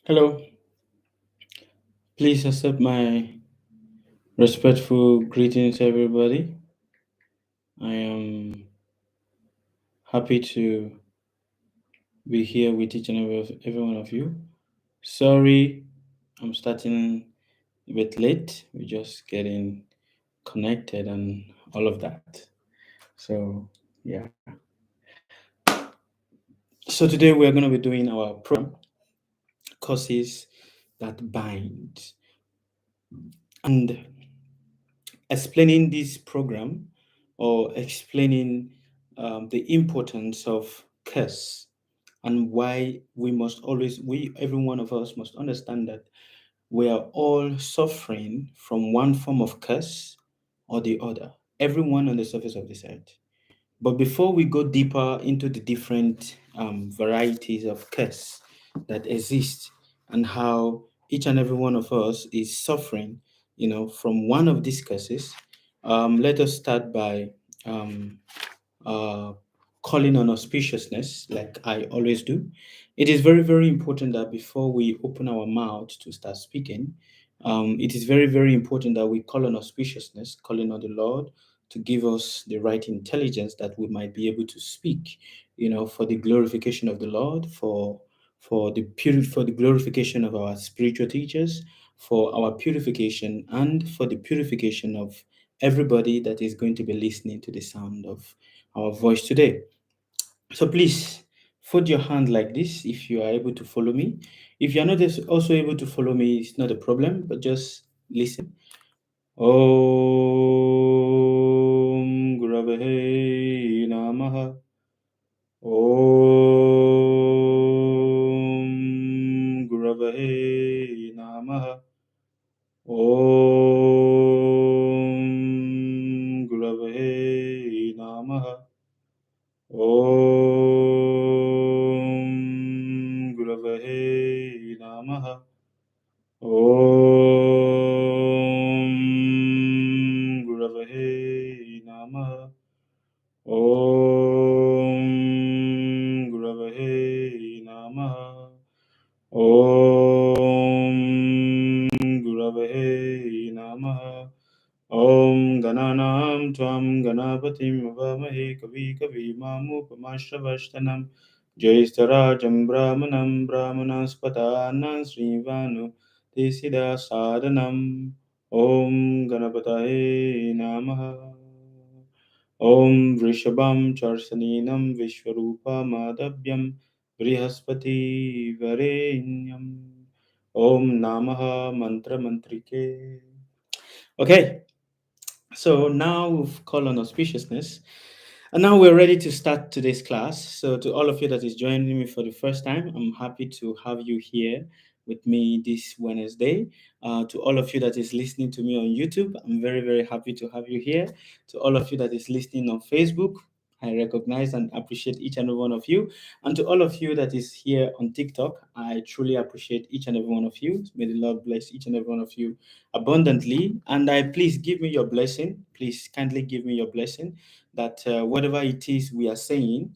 Hello, please accept my respectful greetings, everybody. I am happy to be here with each and every one of you. Sorry, I'm starting a bit late. We're just getting connected and all of that. So, yeah. So, today we're going to be doing our program, Courses That Bind. And explaining this program or explaining the importance of curse and why we must always, every one of us must understand that we are all suffering from one form of curse or the other, everyone on the surface of this earth. But before we go deeper into the different varieties of curse that exist and how each and every one of us is suffering, from one of these curses, let us start by um, uh, calling on auspiciousness, like I always do. It is very, very important that before we open our mouth to start speaking, it is very, very important that we call on auspiciousness, calling on the Lord to give us the right intelligence that we might be able to speak, for the glorification of the Lord, for the glorification of our spiritual teachers, for our purification, and for the purification of everybody that is going to be listening to the sound of our voice today. So please fold your hand like this if you are able to follow me. If you are not also able to follow me, it's not a problem, but just listen. Om Gurave Namaha. Om Gurave Namaha. Om Gurave Namaha. Om Gurave Namaha. Om Gurave Namaha. Om Gurave Namaha. Om Gurave Namaha. Om Gananam Tvam Ganapatim Avamahe Kavi Kavi Mamupamashravashtanam Jayastarajam Brahmanam Brahmanaspatanan Srivanu Tisida Sadhanam Om Ganapataye Namaha. Om Vrishabham Charsaninam Vishwarupa Madhavyam Brihaspati Varenyam Om Namaha Mantra Mantrike. Okay, so now we've called on auspiciousness, and now we're ready to start today's class. So, to all of you that is joining me for the first time, I'm happy to have you here with me this Wednesday. To all of you that is listening to me on YouTube, I'm very, very happy to have you here. To all of you that is listening on Facebook, I recognize and appreciate each and every one of you. And to all of you that is here on TikTok, I truly appreciate each and every one of you. May the Lord bless each and every one of you abundantly. And I please give me your blessing. Please kindly give me your blessing that whatever it is we are saying,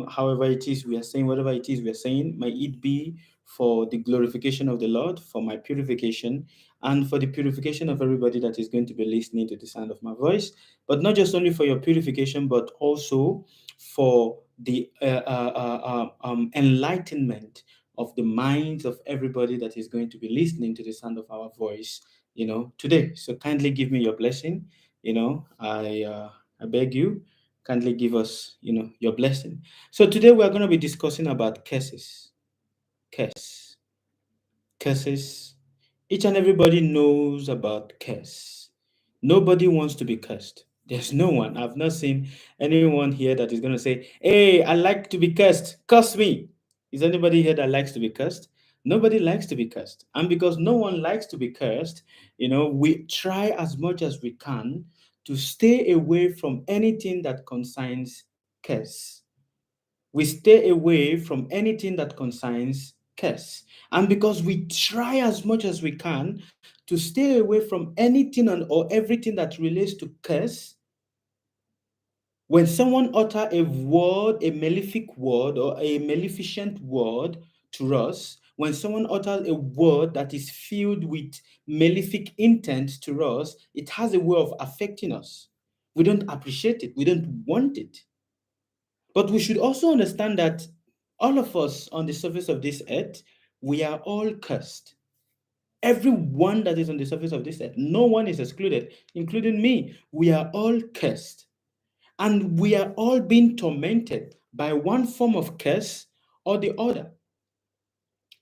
however it is we are saying, whatever it is we are saying, may it be for the glorification of the Lord, for my purification, and for the purification of everybody that is going to be listening to the sound of my voice. But not just only for your purification, but also for the enlightenment of the minds of everybody that is going to be listening to the sound of our voice, today. So kindly give me your blessing. I beg you, kindly give us, your blessing. So today we are going to be discussing about curses. Curse. Curses. Each and everybody knows about curse. Nobody wants to be cursed. There's no one. I've not seen anyone here that is going to say, "Hey, I like to be cursed. Curse me." Is anybody here that likes to be cursed? Nobody likes to be cursed. And because no one likes to be cursed, we try as much as we can to stay away from anything that concerns curse. We stay away from anything that concerns curse. And because we try as much as we can to stay away from anything or everything that relates to curse, when someone utter a word, a malefic word or a maleficent word to us, When someone utters a word that is filled with malefic intent to us, it has a way of affecting us. We don't appreciate it, we don't want it. But we should also understand that all of us on the surface of this earth, we are all cursed. Everyone that is on the surface of this earth, no one is excluded, including me. We are all cursed. And we are all being tormented by one form of curse or the other.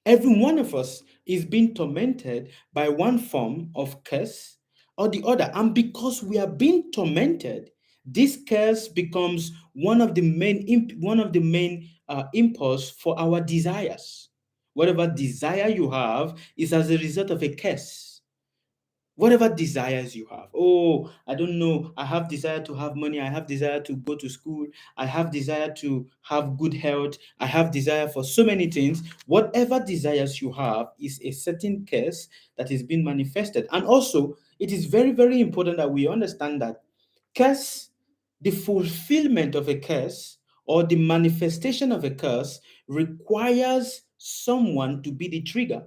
Every one of us is being tormented by one form of curse or the other. And because we are being tormented, this curse becomes one of the main impulse for our desires. Whatever desire you have is as a result of a curse. Whatever desires you have. Oh, I don't know. I have desire to have money. I have desire to go to school. I have desire to have good health. I have desire for so many things. Whatever desires you have is a certain curse that is being manifested. And also, it is very, very important that we understand that curse, the fulfillment of a curse or the manifestation of a curse requires someone to be the trigger.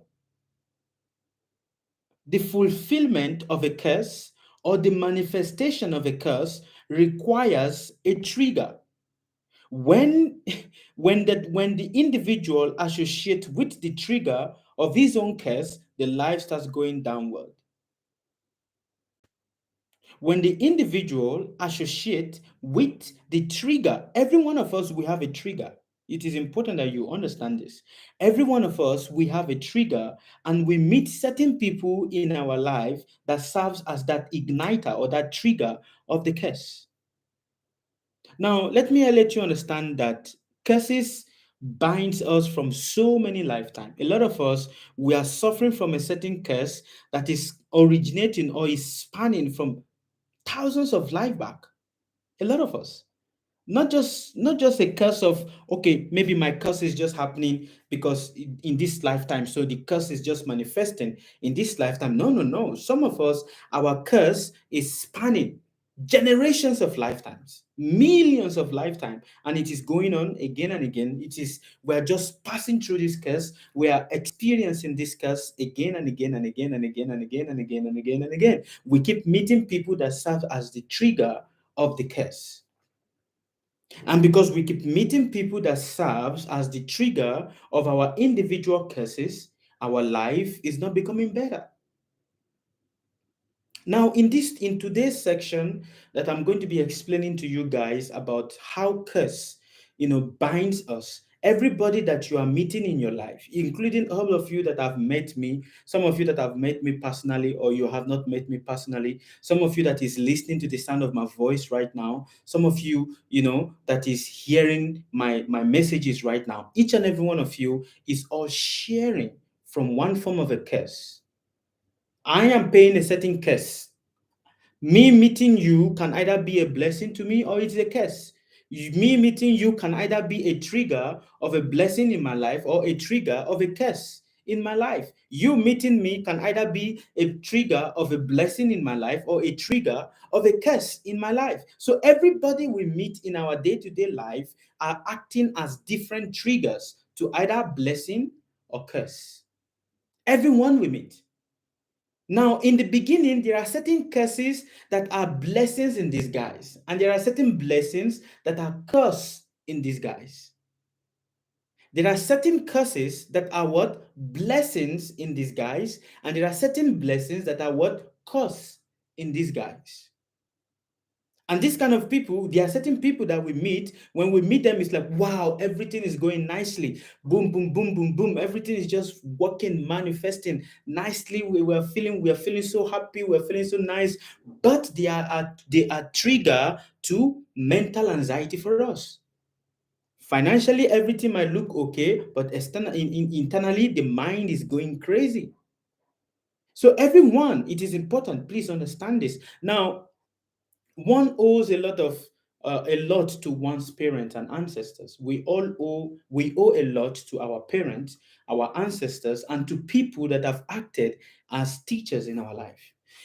The fulfillment of a curse or the manifestation of a curse requires a trigger. When, when the individual associates with the trigger of his own curse, the life starts going downward. When the individual associates with the trigger, every one of us, we have a trigger. It is important that you understand this. Every one of us, we have a trigger, and we meet certain people in our life that serves as that igniter or that trigger of the curse. Now, let you understand that curses binds us from so many lifetimes. A lot of us, we are suffering from a certain curse that is originating or is spanning from thousands of life back. A lot of us. Not just a curse of, okay, maybe my curse is just happening because in this lifetime, so the curse is just manifesting in this lifetime. No, no, no. Some of us, our curse is spanning generations of lifetimes, millions of lifetime, and it is going on again and again. We're just passing through this curse. We are experiencing this curse again and again and again and again and again and again and again and again. We keep meeting people that serve as the trigger of the curse. And because we keep meeting people that serves as the trigger of our individual curses, our life is not becoming better. Now, in today's section that I'm going to be explaining to you guys about how curse, binds us. Everybody that you are meeting in your life, including all of you that have met me, some of you that have met me personally, or you have not met me personally, some of you that is listening to the sound of my voice right now, some of you, that is hearing my messages right now. Each and every one of you is all sharing from one form of a curse. I am paying a certain curse. Me meeting you can either be a blessing to me or it's a curse. Me meeting you can either be a trigger of a blessing in my life or a trigger of a curse in my life. You meeting me can either be a trigger of a blessing in my life or a trigger of a curse in my life. So everybody we meet in our day-to-day life are acting as different triggers to either blessing or curse. Everyone we meet. Now, in the beginning, there are certain curses that are blessings in disguise, and there are certain blessings that are curse in disguise. There are certain curses that are what? Blessings in disguise, and there are certain blessings that are what? Curse in disguise. And this kind of people, there are certain people that we meet. When we meet them, it's like, wow, everything is going nicely. Boom, boom, boom, boom, boom. Everything is just working, manifesting nicely. We are feeling so happy. We're feeling so nice. But they are trigger to mental anxiety for us. Financially, everything might look okay, but internally, the mind is going crazy. So everyone, it is important. Please understand this. Now, one owes a lot to one's parents and ancestors. We owe a lot to our parents, our ancestors, and to people that have acted as teachers in our life.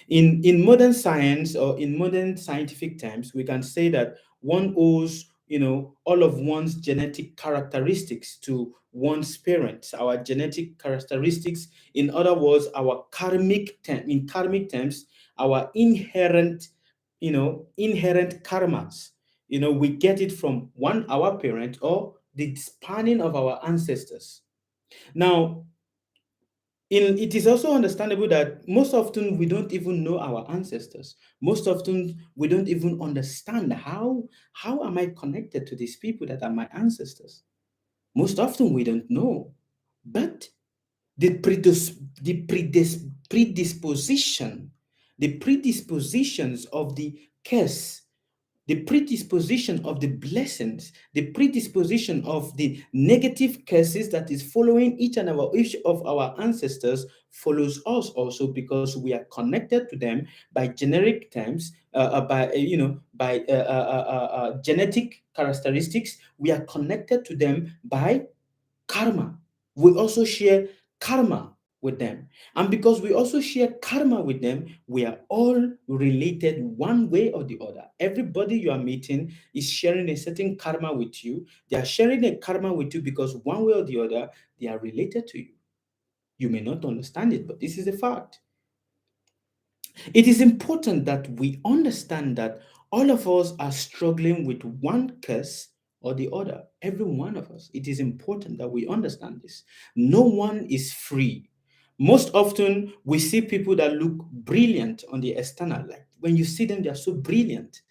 In modern science or in modern scientific terms, we can say that one owes all of one's genetic characteristics to one's parents, our genetic characteristics, in other words, our in karmic terms, our inherent karmas. We get it from our parent or the spanning of our ancestors. Now, it is also understandable that most often we don't even know our ancestors. Most often we don't even understand how am I connected to these people that are my ancestors. Most often we don't know, but the predispositions of the curse, the predisposition of the blessings, the predisposition of the negative curses that is following each of our ancestors follows us also, because we are connected to them by generic terms, by genetic characteristics. We are connected to them by karma. We also share karma with them. And because we also share karma with them, we are all related one way or the other. Everybody you are meeting is sharing a certain karma with you. They are sharing a karma with you because one way or the other, they are related to you. You may not understand it, but this is a fact. It is important that we understand that all of us are struggling with one curse or the other. Every one of us. It is important that we understand this. No one is free. Most often, we see people that look brilliant on the external. Like when you see them, they are so brilliant.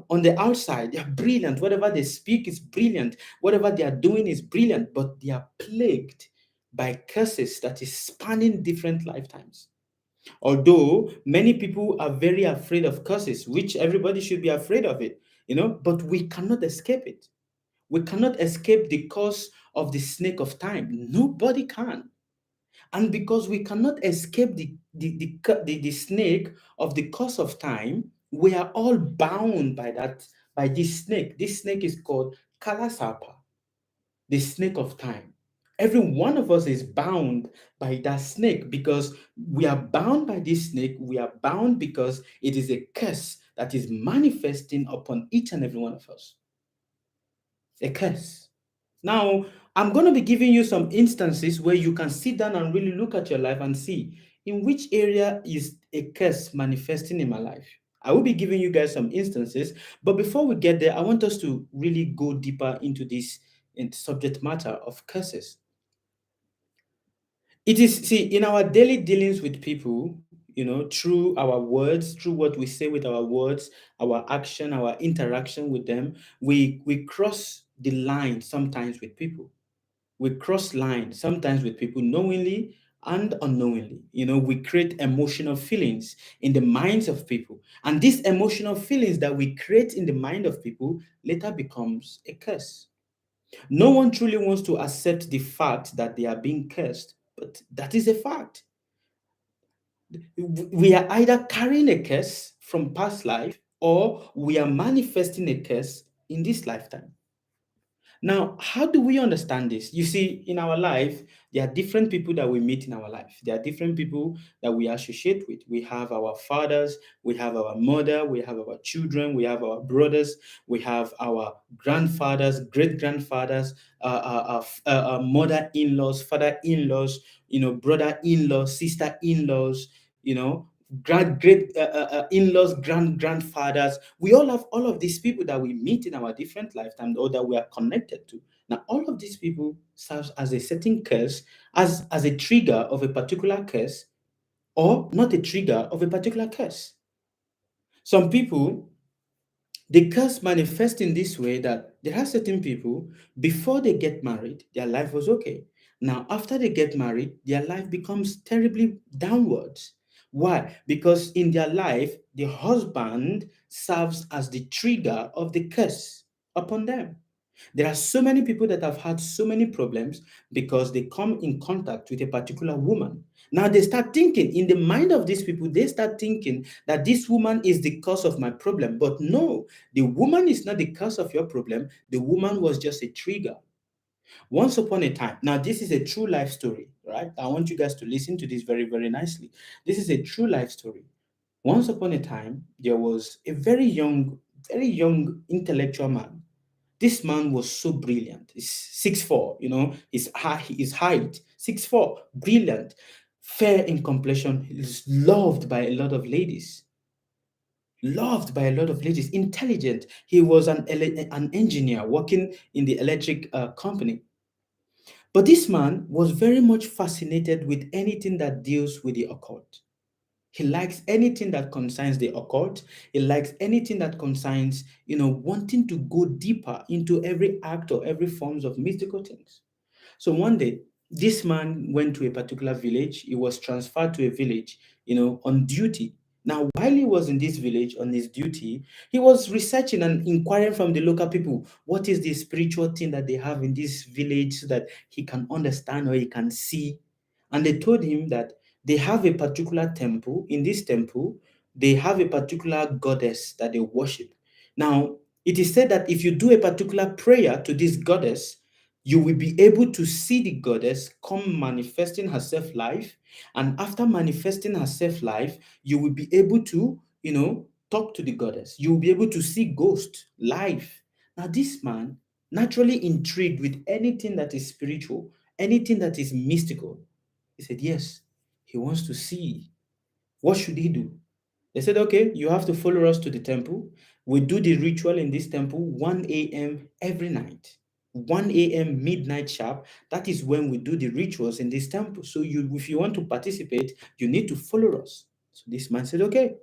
On the outside, they are brilliant. Whatever they speak is brilliant. Whatever they are doing is brilliant, but they are plagued by curses that is spanning different lifetimes. Although many people are very afraid of curses, which everybody should be afraid of it, but we cannot escape it. We cannot escape the curse of the snake of time. Nobody can. And because we cannot escape the snake of the curse of time, we are all bound by by this snake. This snake is called Kalasapa, the snake of time. Every one of us is bound by that snake. Because we are bound by this snake, we are bound because it is a curse that is manifesting upon each and every one of us. A curse. Now, I'm going to be giving you some instances where you can sit down and really look at your life and see in which area is a curse manifesting in my life. I will be giving you guys some instances, but before we get there, I want us to really go deeper into this subject matter of curses. It is, see, in our daily dealings with people, through our words, through what we say with our words, our action, our interaction with them, we cross the line sometimes with people. We cross lines sometimes with people knowingly and unknowingly. We create emotional feelings in the minds of people. And these emotional feelings that we create in the mind of people later becomes a curse. No one truly wants to accept the fact that they are being cursed, but that is a fact. We are either carrying a curse from past life or we are manifesting a curse in this lifetime. Now, how do we understand this? You see, in our life, there are different people that we meet in our life. There are different people that we associate with. We have our fathers, we have our mother, we have our children, we have our brothers, we have our grandfathers, great grandfathers, mother-in-laws, father-in-laws, brother-in-laws, sister-in-laws, great in-laws, grandfathers. We all have all of these people that we meet in our different lifetimes or that we are connected to. Now, all of these people serves as a certain curse, as a trigger of a particular curse, or not a trigger of a particular curse. Some people, the curse manifests in this way that there are certain people, before they get married, their life was okay. Now, after they get married, their life becomes terribly downwards. Why? Because in their life, the husband serves as the trigger of the curse upon them. There are so many people that have had so many problems because they come in contact with a particular woman. Now they start thinking, in the mind of these people, they start thinking that this woman is the cause of my problem. But no, the woman is not the cause of your problem. The woman was just a trigger. Once upon a time, now this is a true life story, right? I want you guys to listen to this very, very nicely. This is a true life story. Once upon a time, there was a very young intellectual man. This man was so brilliant. He's 6'4", his height, 6'4", brilliant, fair in complexion. He's loved by a lot of ladies. Loved by a lot of ladies, intelligent. He was an engineer working in the electric company. But this man was very much fascinated with anything that deals with the occult. He likes anything that concerns the occult. He likes anything that concerns, wanting to go deeper into every act or every forms of mystical things. So one day, this man went to a particular village. He was transferred to a village, on duty. Now, while he was in this village on his duty, he was researching and inquiring from the local people what is the spiritual thing that they have in this village so that he can understand or he can see. And they told him that they have a particular temple. In this temple, they have a particular goddess that they worship. Now, it is said that if you do a particular prayer to this goddess, you will be able to see the goddess come manifesting herself live. And after manifesting herself live, you will be able to, talk to the goddess. You will be able to see ghosts live. Now, this man, naturally intrigued with anything that is spiritual, anything that is mystical, he said, yes, he wants to see. What should he do? They said, okay, you have to follow us to the temple. We do the ritual in this temple 1 a.m. every night. 1 a.m. midnight sharp. That is when we do the rituals in this temple. So if you want to participate, you need to follow us. So this man said, okay.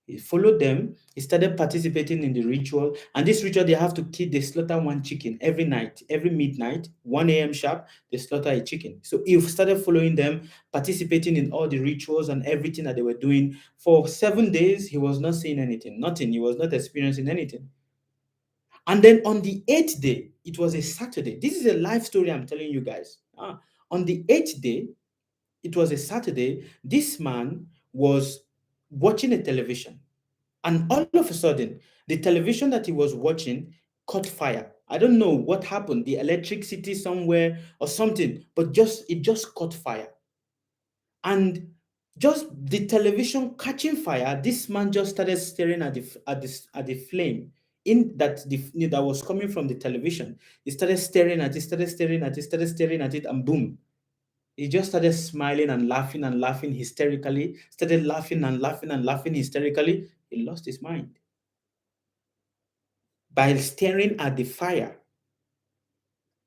He followed them. He started participating in the ritual. And this ritual, they have to kill, they slaughter one chicken every night, every midnight, 1 a.m. sharp, they slaughter a chicken. So he started following them, participating in all the rituals and everything that they were doing. For 7 days, he was not seeing anything, nothing. He was not experiencing anything. And then on the 8th day, it was a Saturday. This is a life story I'm telling you guys. On the 8th day, it was a Saturday, this man was watching a television. And all of a sudden, the television that he was watching caught fire. I don't know what happened, the electricity somewhere or something, but it just caught fire. And just the television catching fire, this man just started staring at the flame that was coming from the television. He started staring at it, started staring at it, started staring at it, and boom, he just started smiling and laughing hysterically, started laughing and laughing and laughing hysterically. He lost his mind by staring at the fire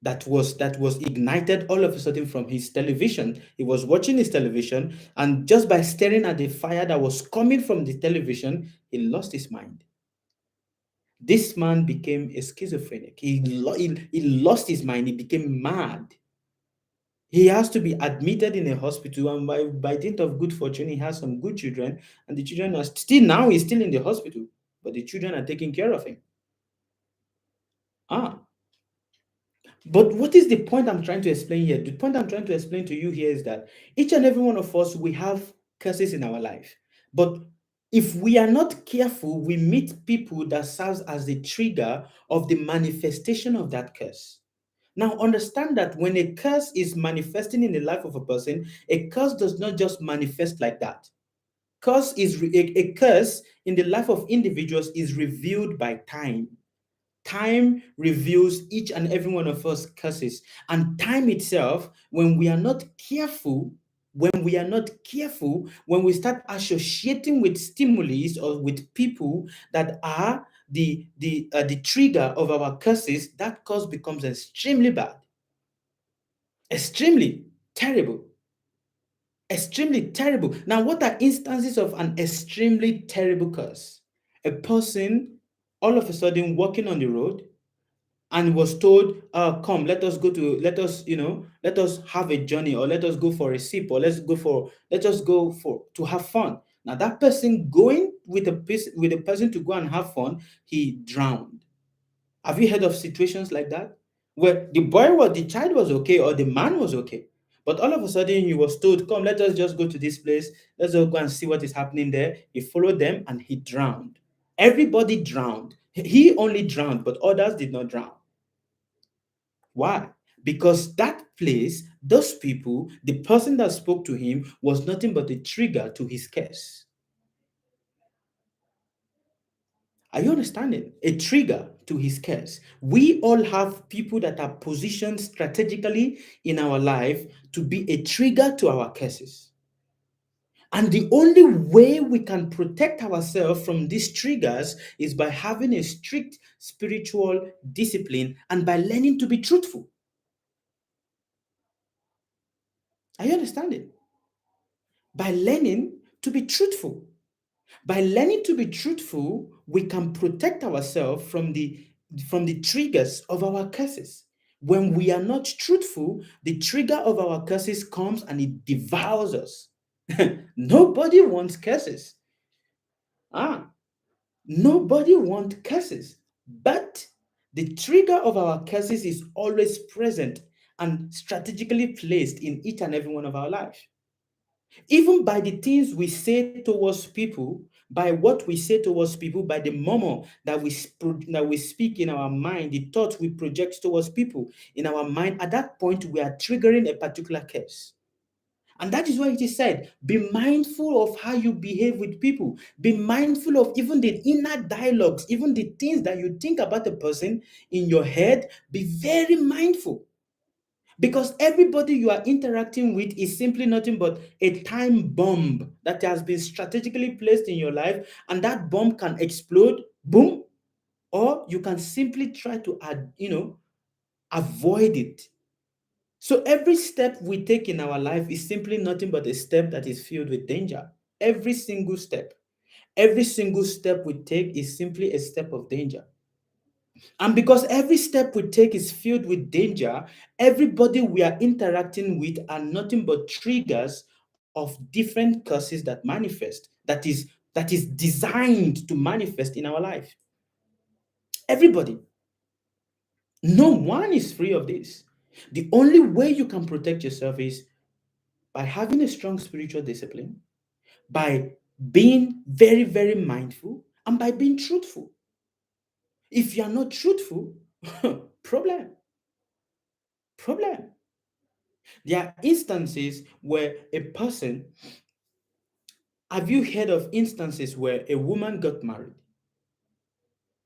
that was ignited all of a sudden from his television. He was watching his television, and just by staring at the fire that was coming from the television, he lost his mind. This man became a schizophrenic. He lost his mind. He became mad. He has to be admitted in a hospital, and by dint of good fortune, he has some good children, and the children are still, now he's still in the hospital, but the children are taking care of him. Ah, but what is the point I'm trying to explain here? The point I'm trying to explain to you here is that each and every one of us, we have curses in our life. But if we are not careful, we meet people that serves as the trigger of the manifestation of that curse. Now, understand that when a curse is manifesting in the life of a person, a curse does not just manifest like that. A curse in the life of individuals is revealed by time. Time reveals each and every one of us curses. And time itself, when we are not careful, when we start associating with stimuli or with people that are the trigger of our curses, that curse becomes extremely bad, extremely terrible, extremely terrible. Now, what are instances of an extremely terrible curse? A person all of a sudden walking on the road and was told, come, let us have a journey, or let us go for a sip, or let us go for to have fun. Now that person going with a person to go and have fun, he drowned. Have you heard of situations like that? Where the child was okay, or the man was okay. But all of a sudden he was told, come, let us just go to this place. Let's just go and see what is happening there. He followed them and he drowned. Everybody drowned. He only drowned, but others did not drown. Why? Because that place, those people, the person that spoke to him was nothing but a trigger to his curse. Are you understanding? A trigger to his curse. We all have people that are positioned strategically in our life to be a trigger to our curses. And the only way we can protect ourselves from these triggers is by having a strict spiritual discipline and by learning to be truthful. Are you understanding? By learning to be truthful. By learning to be truthful, we can protect ourselves from the triggers of our curses. When we are not truthful, the trigger of our curses comes and it devours us. Nobody wants curses. Ah, nobody wants curses. But the trigger of our curses is always present and strategically placed in each and every one of our lives. Even by the things we say towards people, by what we say towards people, by the murmur that we speak in our mind, the thoughts we project towards people in our mind, at that point we are triggering a particular curse. And that is why it is said, be mindful of how you behave with people. Be mindful of even the inner dialogues, even the things that you think about a person in your head. Be very mindful. Because everybody you are interacting with is simply nothing but a time bomb that has been strategically placed in your life, and that bomb can explode, boom, or you can simply try to avoid it. So every step we take in our life is simply nothing but a step that is filled with danger. Every single step. Every single step we take is simply a step of danger. And because every step we take is filled with danger, everybody we are interacting with are nothing but triggers of different curses that manifest, that is designed to manifest in our life. Everybody. No one is free of this. The only way you can protect yourself is by having a strong spiritual discipline, by being very, very mindful, and by being truthful. If you are not truthful, problem, problem. There are instances where a person, have you heard of instances where a woman got married?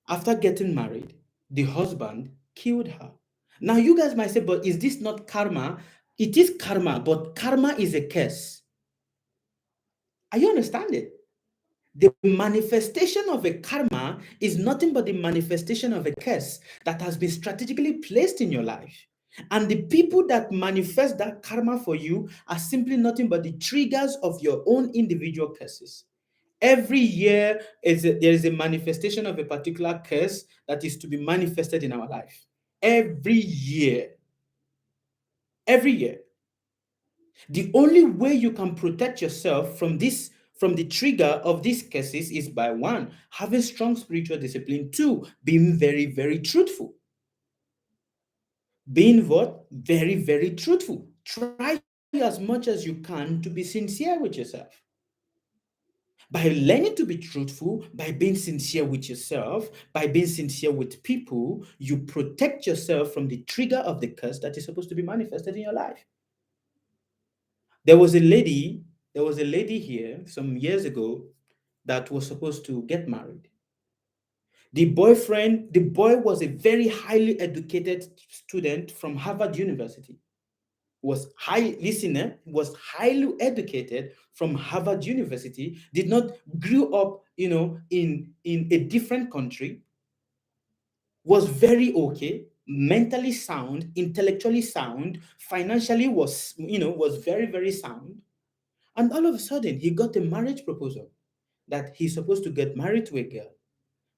After getting married, the husband killed her. Now, you guys might say, but is this not karma? It is karma, but karma is a curse. Are you understanding? The manifestation of a karma is nothing but the manifestation of a curse that has been strategically placed in your life. And the people that manifest that karma for you are simply nothing but the triggers of your own individual curses. Every year there is a manifestation of a particular curse that is to be manifested in our life. Every year. Every year. The only way you can protect yourself from the trigger of these cases is by one, having strong spiritual discipline, two, being very, very truthful. Being what? Very, very truthful. Try as much as you can to be sincere with yourself. By learning to be truthful, by being sincere with yourself, by being sincere with people, you protect yourself from the trigger of the curse that is supposed to be manifested in your life. There was a lady, there was a lady here some years ago that was supposed to get married. The boy was a very highly educated student from Harvard University. Was highly educated from Harvard University, did not grew up, in a different country, was very okay, mentally sound, intellectually sound, financially was very, very sound. And all of a sudden, he got a marriage proposal that he's supposed to get married to a girl.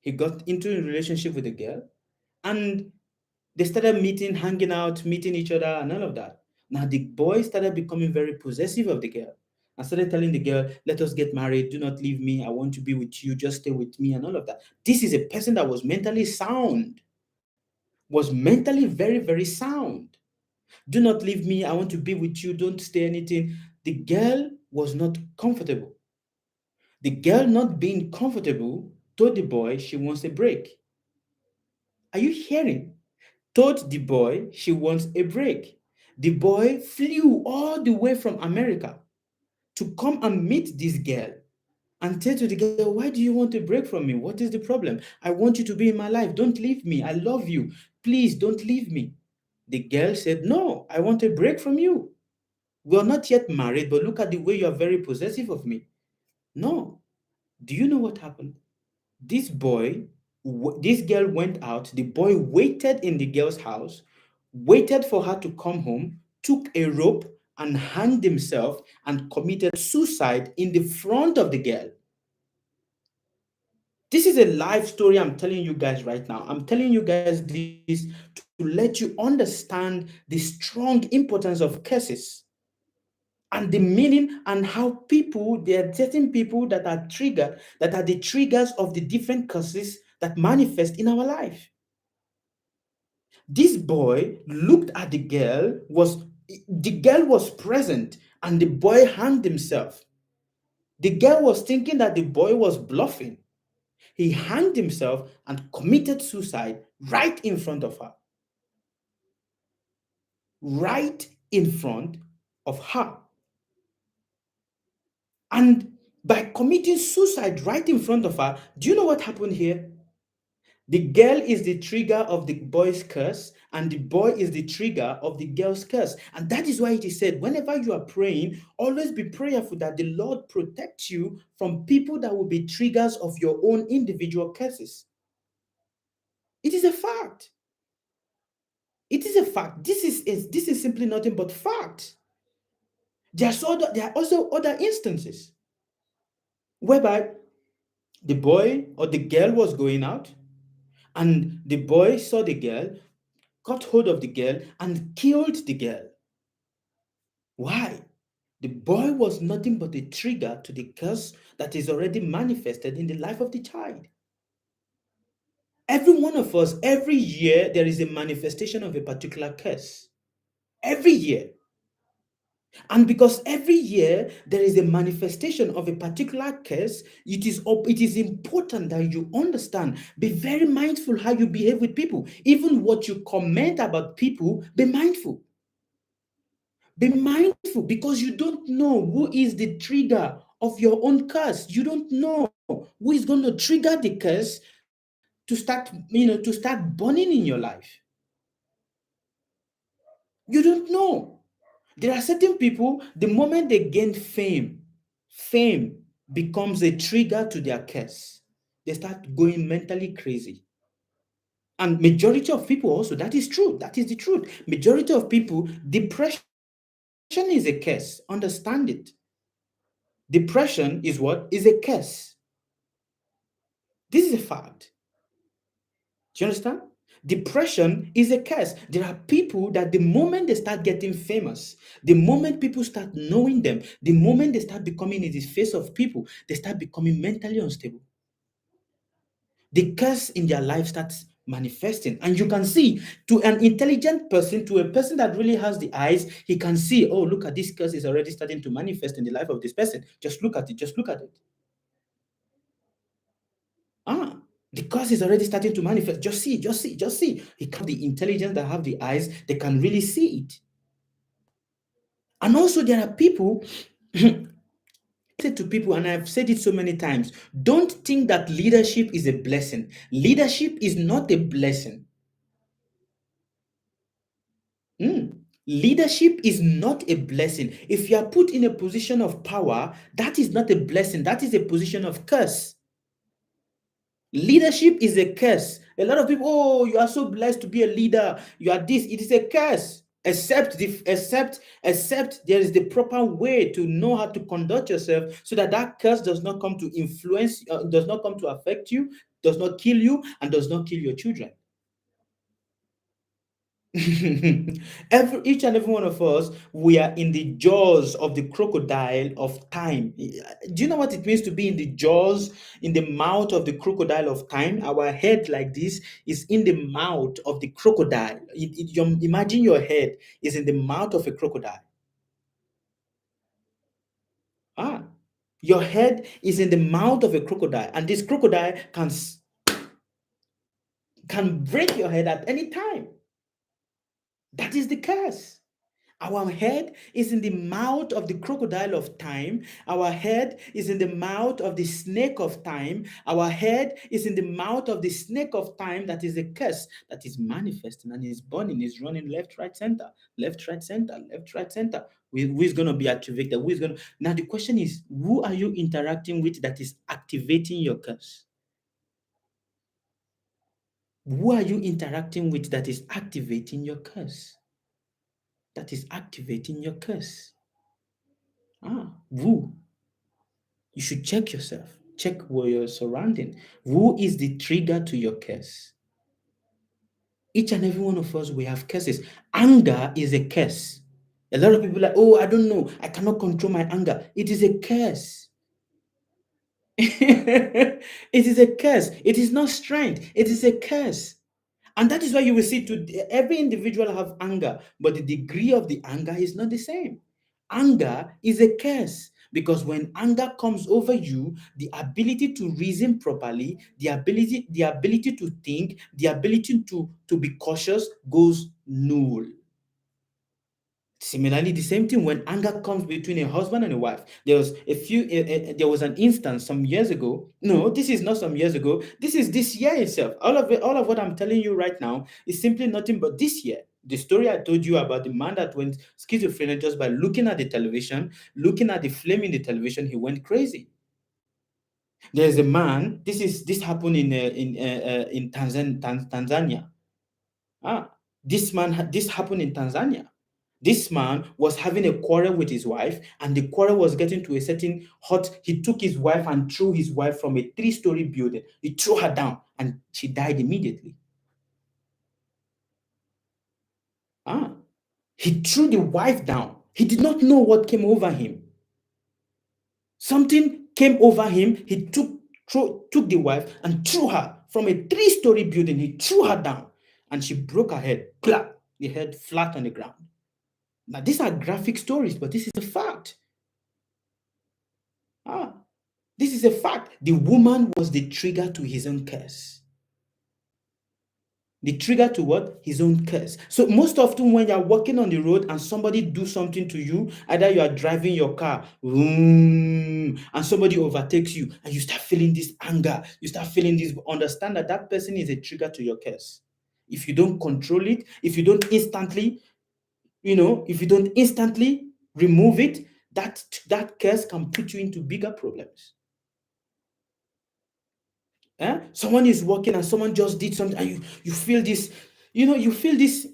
He got into a relationship with a girl, and they started meeting, hanging out, meeting each other, and all of that. Now, the boy started becoming very possessive of the girl and started telling the girl, let us get married. Do not leave me. I want to be with you. Just stay with me, and all of that. This is a person that was mentally sound, was mentally very, very sound. Do not leave me. I want to be with you. Don't stay anything. The girl was not comfortable. The girl, not being comfortable, told the boy she wants a break. Are you hearing? Told the boy she wants a break. The boy flew all the way from America to come and meet this girl. and say to the girl, why do you want a break from me? What is the problem? I want you to be in my life. Don't leave me. I love you. Please don't leave me. The girl said, no, I want a break from you. We are not yet married, but look at the way you are very possessive of me. No. Do you know what happened? This boy, this girl went out. The boy waited in the girl's house, waited for her to come home, took a rope and hanged himself and committed suicide in the front of the girl. This is a life story I'm telling you guys right now. I'm telling you guys this to let you understand the strong importance of curses and the meaning and how people, there are certain people that are triggered, that are the triggers of the different curses that manifest in our life. This boy looked at the girl was present and the boy hanged himself. The girl was thinking that the boy was bluffing. He hanged himself and committed suicide right in front of her. Right in front of her. And by committing suicide right in front of her, do you know what happened here? The girl is the trigger of the boy's curse, and the boy is the trigger of the girl's curse. And that is why it is said, whenever you are praying, always be prayerful that the Lord protects you from people that will be triggers of your own individual curses. It is a fact. It is a fact. This is simply nothing but fact. There are also other instances whereby the boy or the girl was going out, and the boy saw the girl, got hold of the girl, and killed the girl. Why? The boy was nothing but a trigger to the curse that is already manifested in the life of the child. Every one of us, every year, there is a manifestation of a particular curse. Every year. And because every year there is a manifestation of a particular curse, it is important that you understand. Be very mindful how you behave with people. Even what you comment about people, be mindful. Be mindful because you don't know who is the trigger of your own curse. You don't know who is going to trigger the curse to start burning in your life. You don't know. There are certain people, the moment they gain fame becomes a trigger to their curse. They start going mentally crazy. And majority of people also, that is true. That is the truth. Majority of people, depression is a curse. Understand it. Depression is what? Is a curse. This is a fact. Do you understand? Depression is a curse. There are people that the moment they start getting famous, the moment people start knowing them, the moment they start becoming in the face of people, they start becoming mentally unstable. The curse in their life starts manifesting. And you can see, to an intelligent person, to a person that really has the eyes, he can see, oh, look at this curse is already starting to manifest in the life of this person. Just look at it. Just look at it. Ah, the curse is already starting to manifest. Just see, just see, just see. He can the intelligence that have the eyes, they can really see it. And also, there are people, say to people, and I've said it so many times, don't think that leadership is a blessing. Leadership is not a blessing. Leadership is not a blessing. If you are put in a position of power, that is not a blessing. That is a position of curse. Leadership is a curse. A lot of people, oh, you are so blessed to be a leader. You are this. It is a curse. Except there is the proper way to know how to conduct yourself so that that curse does not come to influence, does not come to affect you, does not kill you, and does not kill your children. Each and every one of us, we are in the jaws of the crocodile of time. Do you know what it means to be in the jaws, in the mouth of the crocodile of time? Our head, like this, is in the mouth of the crocodile. Imagine your head is in the mouth of a crocodile. Ah, your head is in the mouth of a crocodile, and this crocodile can break your head at any time. That is the curse. Our head is in the mouth of the crocodile of time. Our head is in the mouth of the snake of time. Our head is in the mouth of the snake of time that is a curse that is manifesting and is burning, is running left, right, center, left, right, center, left, right, center. Who is going to be activated? Who is going to... Now, the question is, who are you interacting with that is activating your curse? Who are you interacting with that is activating your curse? That is activating your curse. Who? You should check yourself. Check where you're surrounding. Who is the trigger to your curse? Each and every one of us, we have curses. Anger is a curse. A lot of people are like, oh, I don't know. I cannot control my anger. It is a curse. It is a curse. It is not strength. It is a curse. And that is why you will see every individual have anger, but the degree of the anger is not the same. Anger is a curse because when anger comes over you, the ability to reason properly, the ability to think, the ability to be cautious goes null. Similarly, the same thing when anger comes between a husband and a wife. There was an instance some years ago. No, this is not some years ago. This is this year itself. All of what I'm telling you right now is simply nothing but this year. The story I told you about the man that went schizophrenic just by looking at the television, looking at the flame in the television, he went crazy. There's a man. This happened in Tanzania. This happened in Tanzania. This man was having a quarrel with his wife, and the quarrel was getting to a certain hot. He took his wife and threw his wife from a 3-story building. He threw her down, and she died immediately. He threw the wife down. He did not know what came over him. Something came over him. He took the wife and threw her from a 3-story building. He threw her down, and she broke her head. Plop, the head flat on the ground. Now, these are graphic stories, but this is a fact. This is a fact. The woman was the trigger to his own curse. The trigger to what? His own curse. So most often when you're walking on the road and somebody do something to you, either you are driving your car, and somebody overtakes you, and you start feeling this anger, you start feeling this, understand that that person is a trigger to your curse. If you don't control it, if you don't instantly remove it, that curse can put you into bigger problems. Someone is walking and someone just did something, and you feel this, you feel this,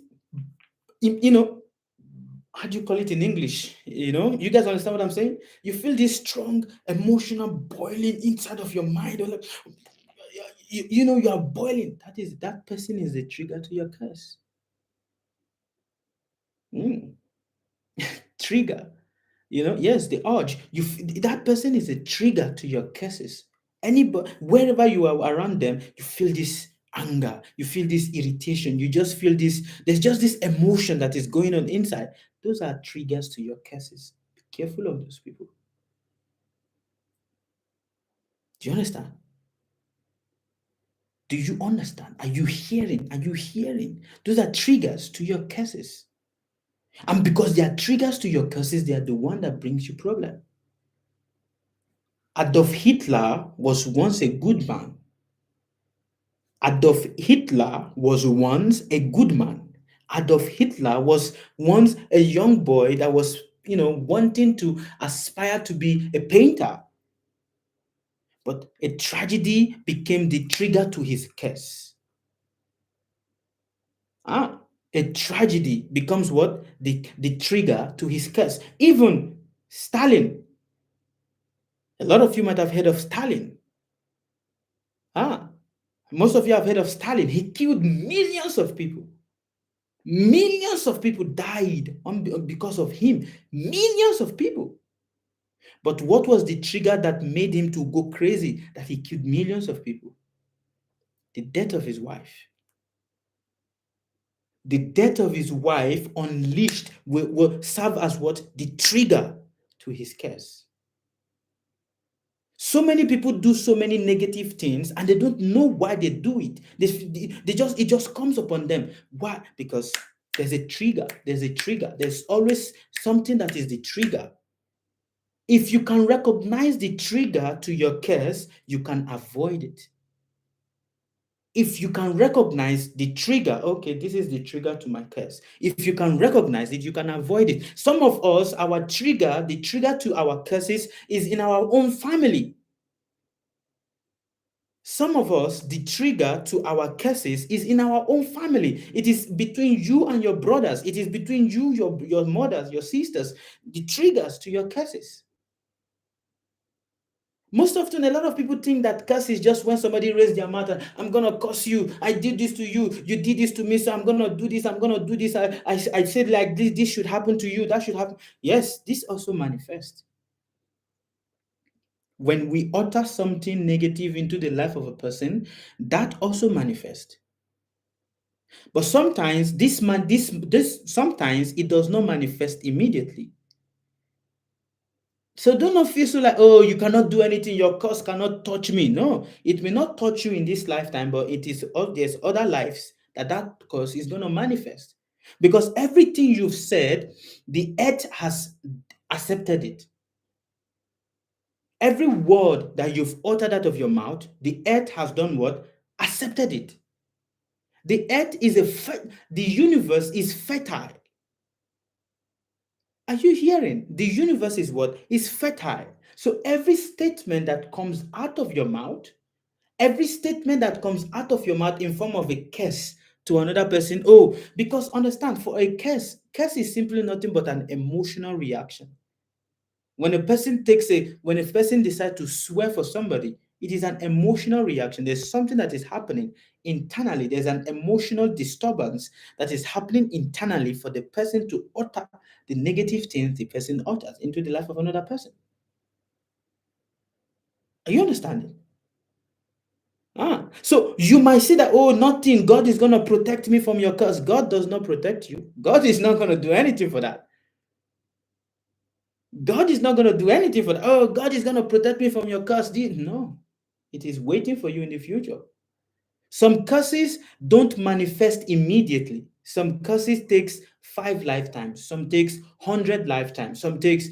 how do you call it in English? You guys understand what I'm saying? You feel this strong emotional boiling inside of your mind. Or like, you are boiling. That person is the trigger to your curse. Trigger. Yes, the urge. That person is a trigger to your curses. Anybody, wherever you are around them, you feel this anger, you feel this irritation, you just feel this, there's just this emotion that is going on inside. Those are triggers to your curses. Be careful of those people. Do you understand? Do you understand? Are you hearing? Are you hearing? Those are triggers to your curses. And because they are triggers to your curses, they are the one that brings you problem. Adolf Hitler was once a good man. Adolf Hitler was once a good man. Adolf Hitler was once a young boy that was, wanting to aspire to be a painter. But a tragedy became the trigger to his curse. A tragedy becomes what? The trigger to his curse. Even Stalin. A lot of you might have heard of Stalin. Most of you have heard of Stalin. He killed millions of people. Millions of people died because of him. Millions of people. But what was the trigger that made him to go crazy, that he killed millions of people? The death of his wife. The death of his wife unleashed will serve as what? The trigger to his curse. So many people do so many negative things and they don't know why they do it. It just comes upon them. Why? Because There's a trigger. There's a trigger. There's always something that is the trigger. If you can recognize the trigger to your curse, you can avoid it. If you can recognize the trigger, okay, this is the trigger to my curse. If you can recognize it, you can avoid it. Some of us, our trigger, the trigger to our curses is in our own family. Some of us, the trigger to our curses is in our own family. It is between you and your brothers. It is between you, your mothers, your sisters, the triggers to your curses. Most often, a lot of people think that curse is just when somebody raised their mouth and I'm gonna curse you. I did this to you. You did this to me, so I'm gonna do this. I'm gonna do this. I said like this. This should happen to you. That should happen. Yes, this also manifests when we utter something negative into the life of a person. That also manifests. But sometimes this sometimes it does not manifest immediately. So do not feel so like, oh, you cannot do anything, your curse cannot touch me. No, it may not touch you in this lifetime, but it is there's other lives that curse is going to manifest. Because everything you've said, the earth has accepted it. Every word that you've uttered out of your mouth, the earth has done what? Accepted it. The earth is the universe is fertile. Are you hearing? The universe is what? Is fertile. So every statement that comes out of your mouth, every statement that comes out of your mouth in form of a curse to another person, oh, because understand, for a curse is simply nothing but an emotional reaction. When a person decides to swear for somebody, it is an emotional reaction. There's something that is happening internally. There's an emotional disturbance that is happening internally for the person to utter the negative things the person utters into the life of another person. Are you understanding? So you might say that, oh, nothing, God is going to protect me from your curse. God does not protect you. God is not going to do anything for that. God is not going to do anything for that. Oh, God is going to protect me from your curse. No, it is waiting for you in the future. Some curses don't manifest immediately. Some curses takes 5 lifetimes. Some takes 100 lifetimes. Some takes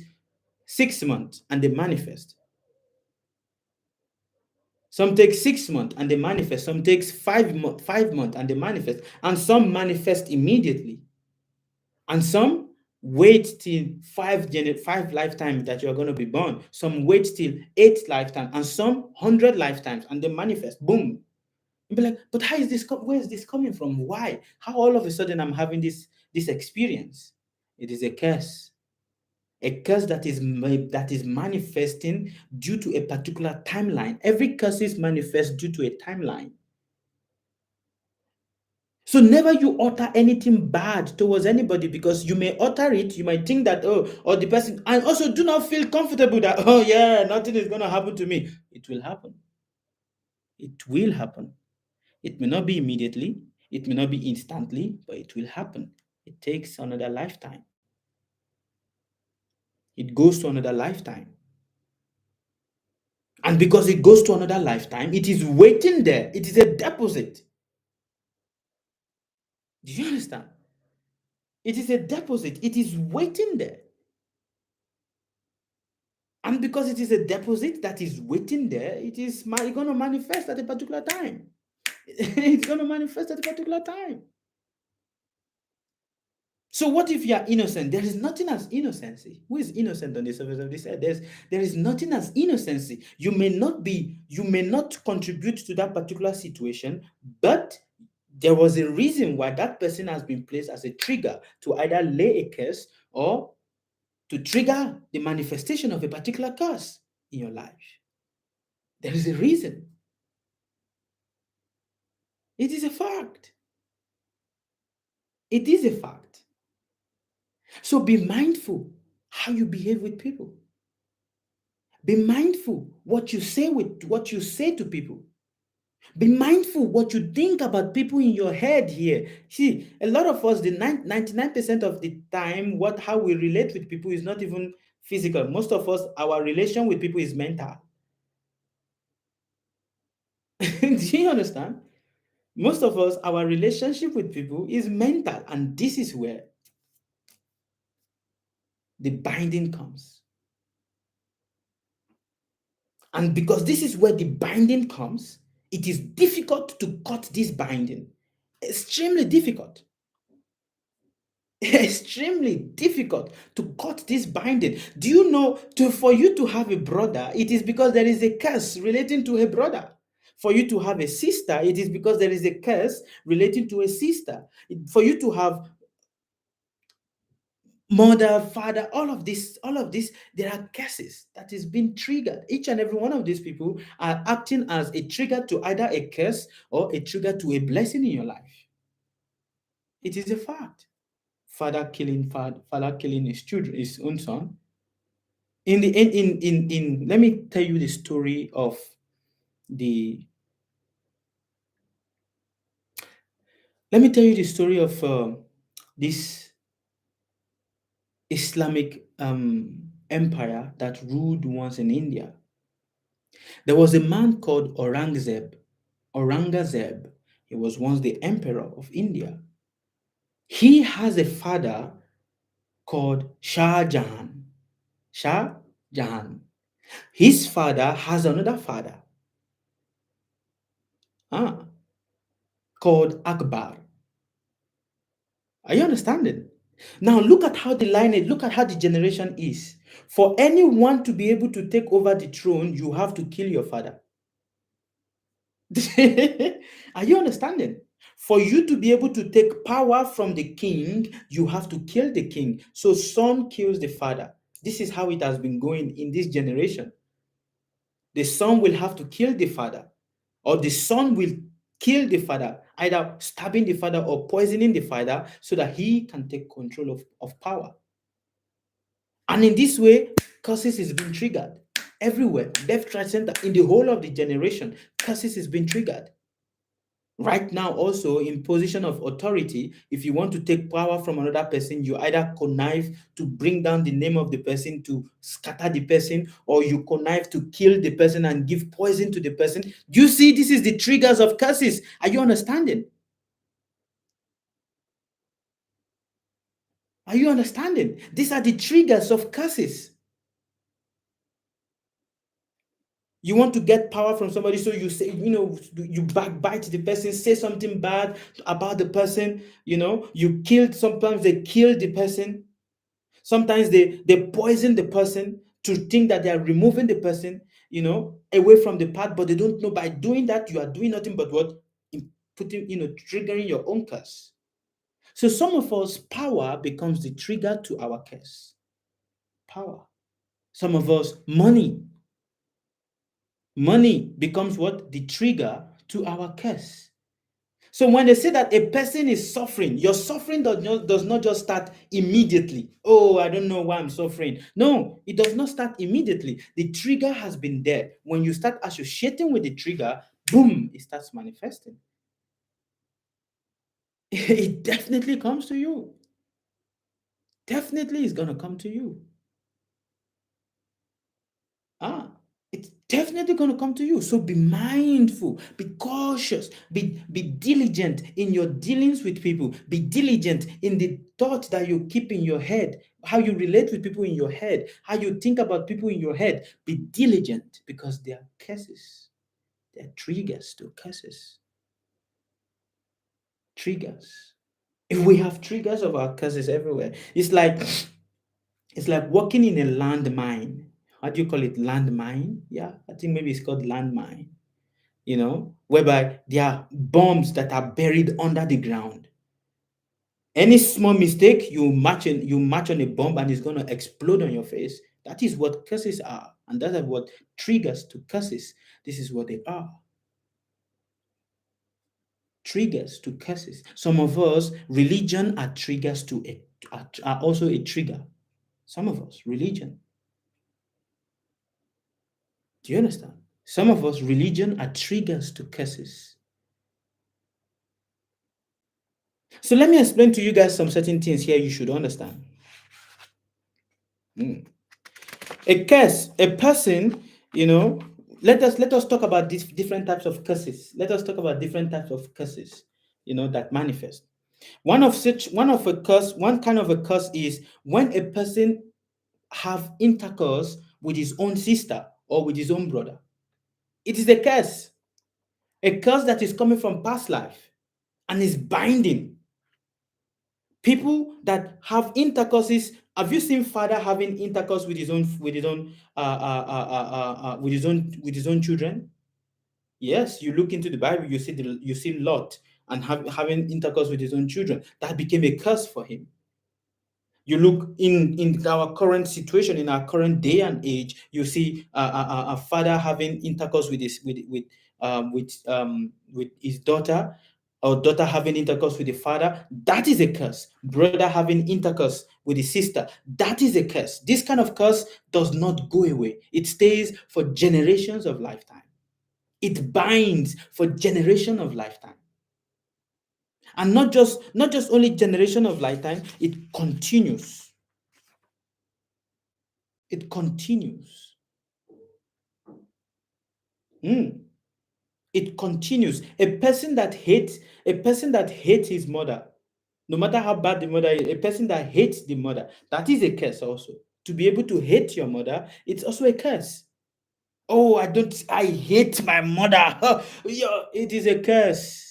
6 months and they manifest. Some take 6 months and they manifest. Some takes 5 months and they manifest. And some manifest immediately. And some wait till 5 lifetimes that you're going to be born. Some wait till 8 lifetimes and some 100 lifetimes and they manifest. Boom. You'll be like, but how is this? Where is this coming from? Why? How all of a sudden I'm having this experience? It is a curse. A curse that is manifesting due to a particular timeline. Every curse is manifest due to a timeline. So never you utter anything bad towards anybody, because you may utter it, you might think that, oh, or the person, and also do not feel comfortable that, oh yeah, nothing is going to happen to me. It will happen. It will happen. It may not be immediately, it may not be instantly, but it will happen. It takes another lifetime. It goes to another lifetime. And because it goes to another lifetime, it is waiting there. It is a deposit. Do you understand? It is a deposit. It is waiting there. And because it is a deposit that is waiting there, it is going to manifest at a particular time. It's going to manifest at a particular time. So what if you are innocent? There is nothing as innocency. Who is innocent on the surface of this earth? There is nothing as innocency. You may not contribute to that particular situation, but there was a reason why that person has been placed as a trigger to either lay a curse or to trigger the manifestation of a particular curse in your life. There is a reason. It is a fact. It is a fact. So be mindful how you behave with people. Be mindful what you say to people. Be mindful what you think about people in your head here. See, a lot of us, the 99% of the time, how we relate with people is not even physical. Most of us, our relation with people is mental. Do you understand? Most of us, our relationship with people is mental, and this is where the binding comes. And because this is where the binding comes, it is difficult to cut this binding. Extremely difficult. Extremely difficult to cut this binding. Do you know, for you to have a brother, it is because there is a curse relating to a brother. For you to have a sister, it is because there is a curse relating to a sister. For you to have mother, father, all of this, there are curses that is being triggered. Each and every one of these people are acting as a trigger to either a curse or a trigger to a blessing in your life. It is a fact. Father killing his children, his own son. Let me tell you the story of the let me tell you the story of this Islamic empire that ruled once in India. There was a man called Aurangzeb. Aurangzeb. He was once the emperor of India. He has a father called Shah Jahan. Shah Jahan. His father has another father ah, called Akbar. Are you understanding? Now look at how the lineage, look at how the generation is. For anyone to be able to take over the throne, you have to kill your father. Are you understanding? For you to be able to take power from the king, you have to kill the king. So son kills the father. This is how it has been going in this generation. The son will have to kill the father, or the son will kill the father, either stabbing the father or poisoning the father so that he can take control of power. And in this way, curses is being triggered everywhere, left, right, center, in the whole of the generation. Curses is being triggered. Right now, also in position of authority, if you want to take power from another person, you either connive to bring down the name of the person, to scatter the person, or you connive to kill the person and give poison to the person. Do you see? This is the triggers of curses. Are you understanding? Are you understanding? These are the triggers of curses. You want to get power from somebody, so you say, you backbite the person, say something bad about the person, you killed, sometimes they kill the person, sometimes they poison the person to think that they are removing the person, away from the path, but they don't know by doing that you are doing nothing but what? Putting, triggering your own curse. So some of us, power becomes the trigger to our curse. Power. Some of us, money. Money becomes what? The trigger to our curse. So when they say that a person is suffering, your suffering does not just start immediately. Oh, I don't know why I'm suffering. No, it does not start immediately. The trigger has been there. When you start associating with the trigger, boom, it starts manifesting. It definitely comes to you. Definitely is going to come to you. It's definitely going to come to you. So be mindful, be cautious, be diligent in your dealings with people, be diligent in the thoughts that you keep in your head, how you relate with people in your head, how you think about people in your head. Be diligent, because they are curses, they are triggers to curses. Triggers. If we have triggers of our curses everywhere, it's like walking in a landmine. How do you call it? Landmine? Yeah, I think maybe it's called landmine. Whereby there are bombs that are buried under the ground. Any small mistake, you march on a bomb and it's going to explode on your face. That is what curses are, and that is what triggers to curses. This is what they are. Triggers to curses. Some of us, religion are triggers to it, are also a trigger. Some of us, religion. Do you understand? Some of us, religion are triggers to curses. So let me explain to you guys some certain things here you should understand. A curse, a person, let us talk about these different types of curses. Let us talk about different types of curses, that manifest. One kind of a curse is when a person have intercourse with his own sister or with his own brother. It is a curse that is coming from past life and is binding. People that have intercourses. Have you seen father having intercourse with his own children? Yes, you look into the Bible, you see Lot and having intercourse with his own children. That became a curse for him. You look in our current situation, in our current day and age, you see a father having intercourse with his daughter, or daughter having intercourse with the father. That is a curse. Brother having intercourse with his sister. That is a curse. This kind of curse does not go away. It stays for generations of lifetime. It binds for generation of lifetime. And not just only generation of lifetime, it continues. It continues. Mm. It continues. A person that hates his mother, no matter how bad the mother is, a person that hates the mother, that is a curse also. To be able to hate your mother, it's also a curse. Oh, I hate my mother. Yeah, it is a curse.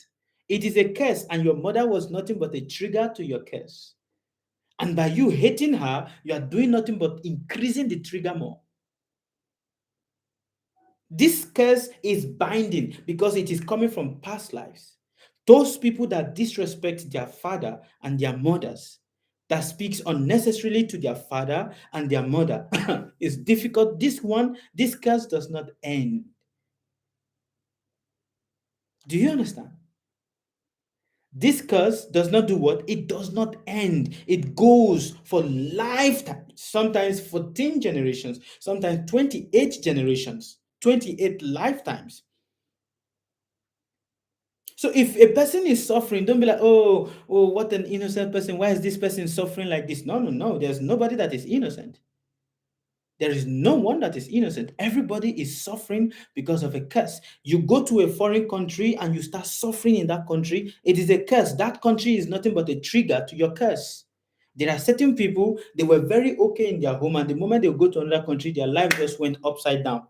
It is a curse, and your mother was nothing but a trigger to your curse. And by you hating her, you are doing nothing but increasing the trigger more. This curse is binding because it is coming from past lives. Those people that disrespect their father and their mothers, that speaks unnecessarily to their father and their mother, is difficult. This curse does not end. Do you understand? This curse does not do what? It does not end. It goes for lifetime, sometimes 14 generations, sometimes 28 generations, 28 lifetimes. So if a person is suffering, don't be like, oh, what an innocent person. Why is this person suffering like this? No, no, no. There's nobody that is innocent. There is no one that is innocent. Everybody is suffering because of a curse. You go to a foreign country and you start suffering in that country, it is a curse. That country is nothing but a trigger to your curse. There are certain people, they were very okay in their home, and the moment they go to another country, their life just went upside down.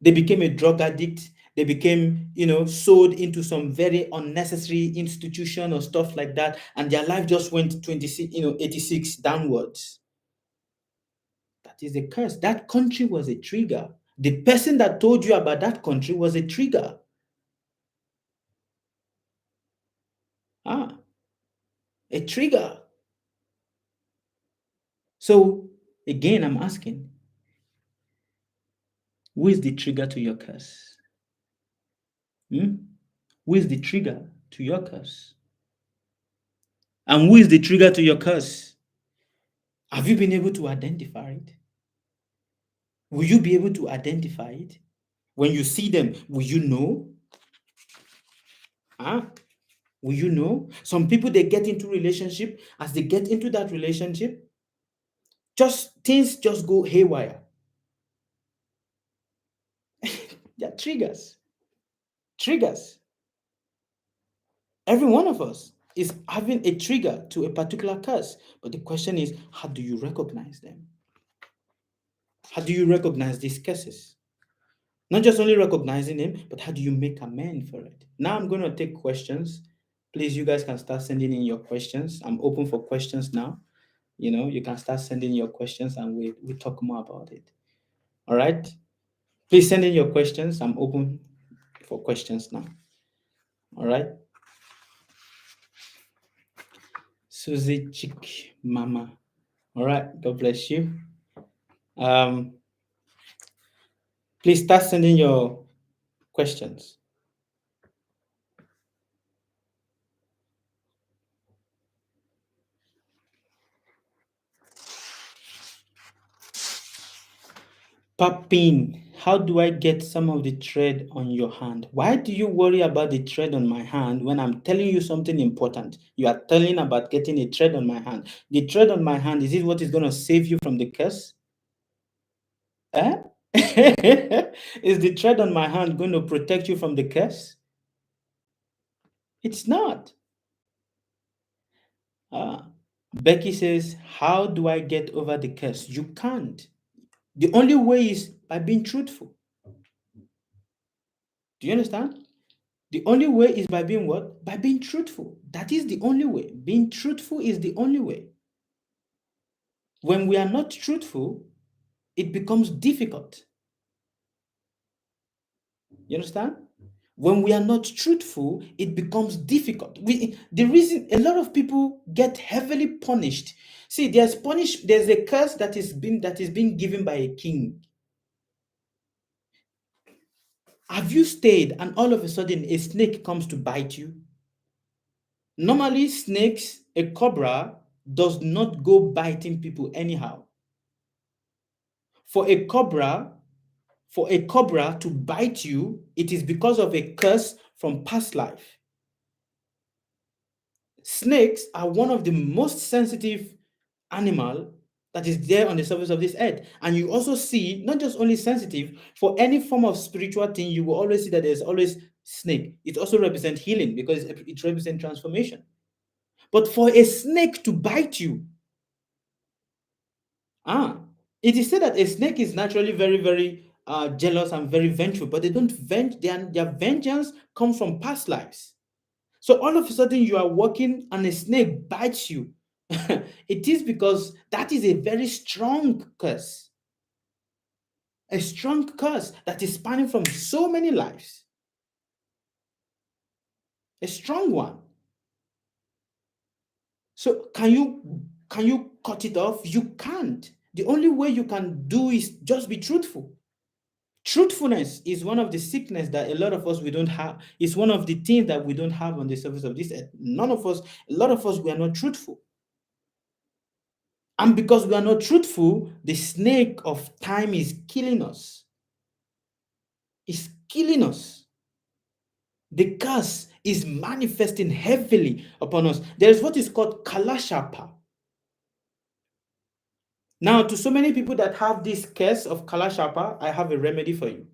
They became a drug addict. They became, sold into some very unnecessary institution or stuff like that, and their life just went 26, 86 downwards. That is a curse. That country was a trigger. The person that told you about that country was a trigger. Ah, a trigger. So again, I'm asking, who is the trigger to your curse? Who is the trigger to your curse? And who is the trigger to your curse? Have you been able to identify it? Will you be able to identify it? When you see them, will you know? Huh? Will you know? Some people, they get into relationship. As they get into that relationship, things just go haywire. They're triggers. Triggers. Every one of us is having a trigger to a particular curse. But the question is, how do you recognize them? How do you recognize these curses? Not just only recognizing them, but how do you make amends for it? Now I'm going to take questions. Please, you guys can start sending in your questions. I'm open for questions now. You can start sending your questions and we talk more about it. All right? Please send in your questions. I'm open for questions now. All right? Susie Chick Mama. All right. God bless you. Um, please start sending your questions. Papin, how do I get some of the thread on your hand? Why do you worry about the thread on my hand when I'm telling you something important? You are telling about getting a thread on my hand. The thread on my hand, is it what is going to save you from the curse? Eh? Is the thread on my hand going to protect you from the curse? It's not. Ah. Becky says, how do I get over the curse? You can't. The only way is by being truthful. Do you understand? The only way is by being what? By being truthful. That is the only way. Being truthful is the only way. When we are not truthful, it becomes difficult. You understand? When we are not truthful, it becomes difficult. The reason a lot of people get heavily punished. See, there's a curse that is being given by a king. Have you stayed and all of a sudden a snake comes to bite you? Normally, snakes, a cobra, does not go biting people anyhow. For a cobra, to bite you, it is because of a curse from past life. Snakes are one of the most sensitive animal that is there on the surface of this earth. And you also see, not just only sensitive, for any form of spiritual thing, you will always see that there's always snake. It also represents healing because it represents transformation. But for a snake to bite you, it is said that a snake is naturally very, very jealous and very vengeful, but they don't their vengeance comes from past lives. So all of a sudden you are walking and a snake bites you. It is because that is a very strong curse. A strong curse that is spanning from so many lives. A strong one. So can you cut it off? You can't. The only way you can do is just be truthful. Truthfulness is one of the sickness that a lot of us we don't have. It's one of the things that we don't have on the surface of this earth. None of us, a lot of us, we are not truthful. And because we are not truthful, the snake of time is killing us. It's killing us. The curse is manifesting heavily upon us. There is what is called Kalashapa. Now, to so many people that have this curse of Kalashapa, I have a remedy for you.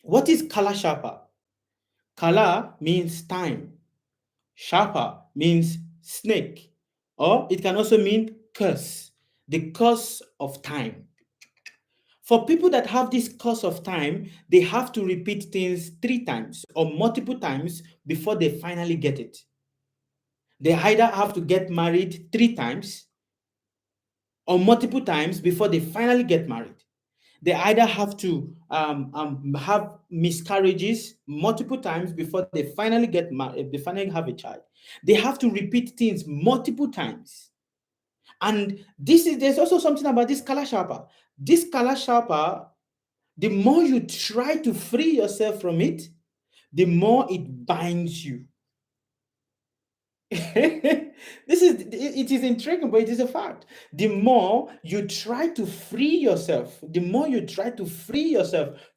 What is Kalashapa? Kala means time. Shapa means snake. Or it can also mean curse. The curse of time. For people that have this curse of time, they have to repeat things 3 times or multiple times before they finally get it. They either have to get married 3 times or multiple times before they finally get married. They either have to have miscarriages multiple times before they finally get married, they finally have a child. They have to repeat things multiple times. And there's also something about this Kalashapa. This Kalashapa, the more you try to free yourself from it, the more it binds you. It is intriguing, but it is a fact. The more you try to free yourself,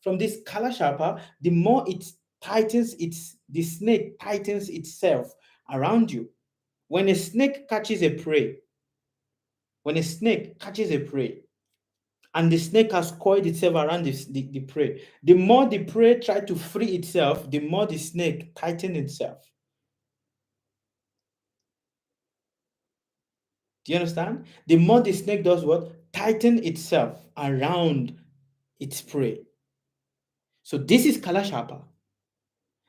from this Kalashapa, the more the snake tightens itself around you. When a snake catches a prey, and the snake has coiled itself around the prey, the more the prey tries to free itself, the more the snake tightens itself. Do you understand? The more the snake does what? Tighten itself around its prey. So this is Kalashapa.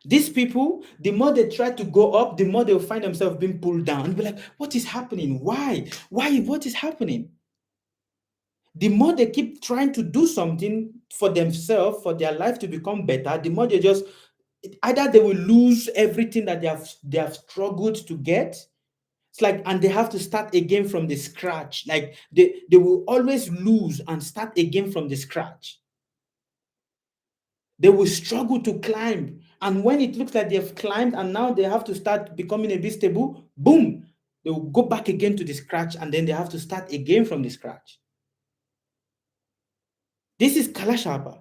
These people, the more they try to go up, the more they'll find themselves being pulled down and be like, what is happening? Why? What is happening? The more they keep trying to do something for themselves, for their life to become better, the more they just either they will lose everything that they have struggled to get. It's like, and they have to start again from the scratch. Like they will always lose and start again from the scratch. They will struggle to climb. And when it looks like they've climbed and now they have to start becoming a bit stable, boom, they will go back again to the scratch and then they have to start again from the scratch. This is Kalashapa.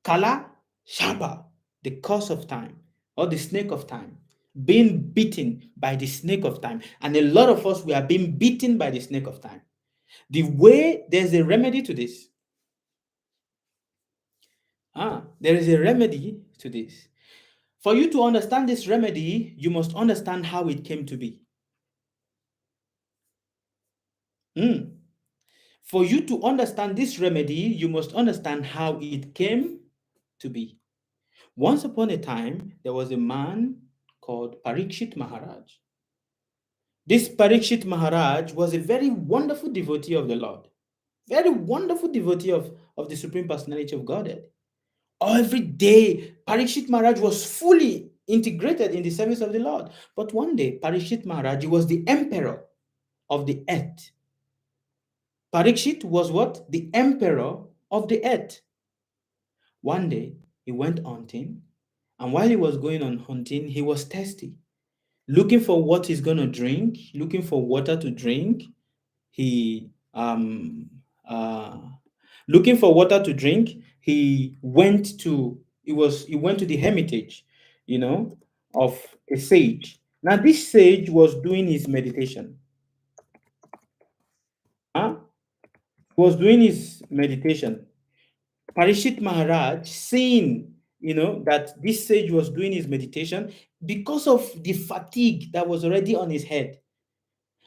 Kalashapa, the curse of time or the snake of time. Being beaten by the snake of time. And a lot of us, we are being beaten by the snake of time. There's a remedy to this. There is a remedy to this. For you to understand this remedy, you must understand how it came to be. Mm. For you to understand this remedy, you must understand how it came to be. Once upon a time, there was a man called Parikshit Maharaj. This Parikshit Maharaj was a very wonderful devotee of the Lord, very wonderful devotee of the Supreme Personality of Godhead. Every day, Parikshit Maharaj was fully integrated in the service of the Lord. But one day, Parikshit Maharaj was the emperor of the earth. Parikshit was what? The emperor of the earth. One day, he went hunting, and while he was going on hunting, he was thirsty, looking for what he's going to drink, looking for water to drink. He uh looking for water to drink. He went to the hermitage, you know, of a sage. Now this sage was doing his meditation. Huh? He was doing his meditation. Parishit Maharaj, seeing, that this sage was doing his meditation, because of the fatigue that was already on his head,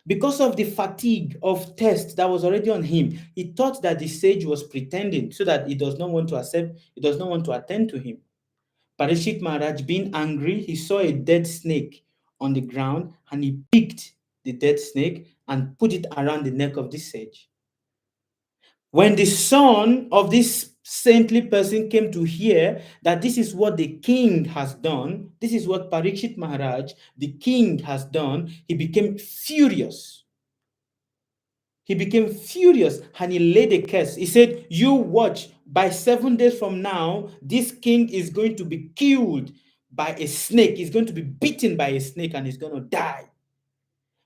because of the fatigue of thirst that was already on him, he thought that the sage was pretending so that he does not want to accept, he does not want to attend to him. Parishit Maharaj, being angry, he saw a dead snake on the ground, and he picked the dead snake and put it around the neck of this sage. When the son of this saintly person came to hear that this is what the king has done, this is what Parikshit Maharaj, the king, has done, he became furious. He became furious and he laid a curse. He said, "You watch, by 7 days from now, this king is going to be killed by a snake. He's going to be beaten by a snake and he's going to die."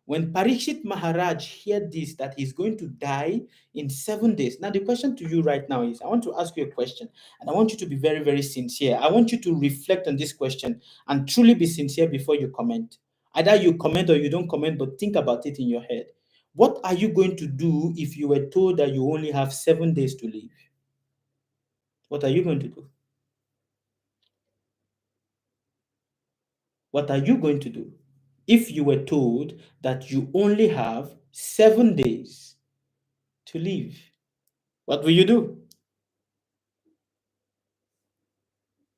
When Parikshit Maharaj heard this, that he's going to die in 7 days. Now, the question to you right now is, I want to ask you a question, and I want you to be very, very sincere. I want you to reflect on this question and truly be sincere before you comment. Either you comment or you don't comment, but think about it in your head. What are you going to do if you were told that you only have 7 days to live? What are you going to do? What are you going to do if you were told that you only have 7 days to live? What will you do?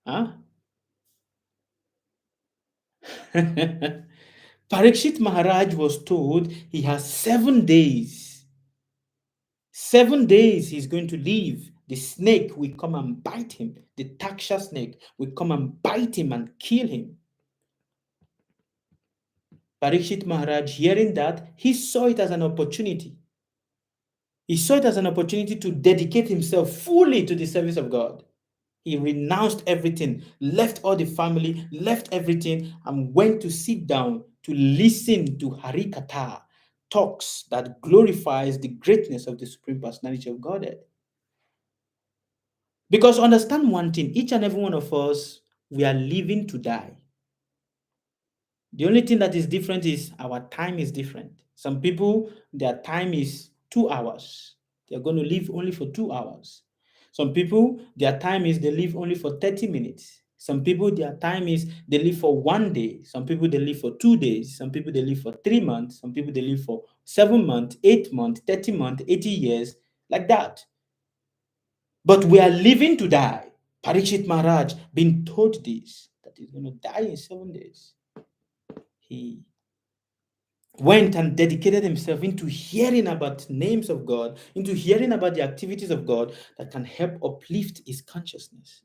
Huh? Parikshit Maharaj was told he has 7 days. 7 days he's going to live. The snake will come and bite him. The Taksha snake will come and bite him and kill him. Parikshit Maharaj, hearing that, he saw it as an opportunity. He saw it as an opportunity to dedicate himself fully to the service of God. He renounced everything, left all the family, left everything, and went to sit down to listen to Harikatha, talks that glorifies the greatness of the Supreme Personality of Godhead. Because understand one thing, each and every one of us, we are living to die. The only thing that is different is our time is different. Some people, their time is 2 hours. They're going to live only for 2 hours. Some people, their time is they live only for 30 minutes. Some people, their time is they live for 1 day. Some people, they live for 2 days. Some people, they live for 3 months. Some people, they live for 7 months, 8 months, 30 months, 80 years, like that. But we are living to die. Parikshit Maharaj been told this, that he's going to die in 7 days. He went and dedicated himself into hearing about names of God, into hearing about the activities of God that can help uplift his consciousness.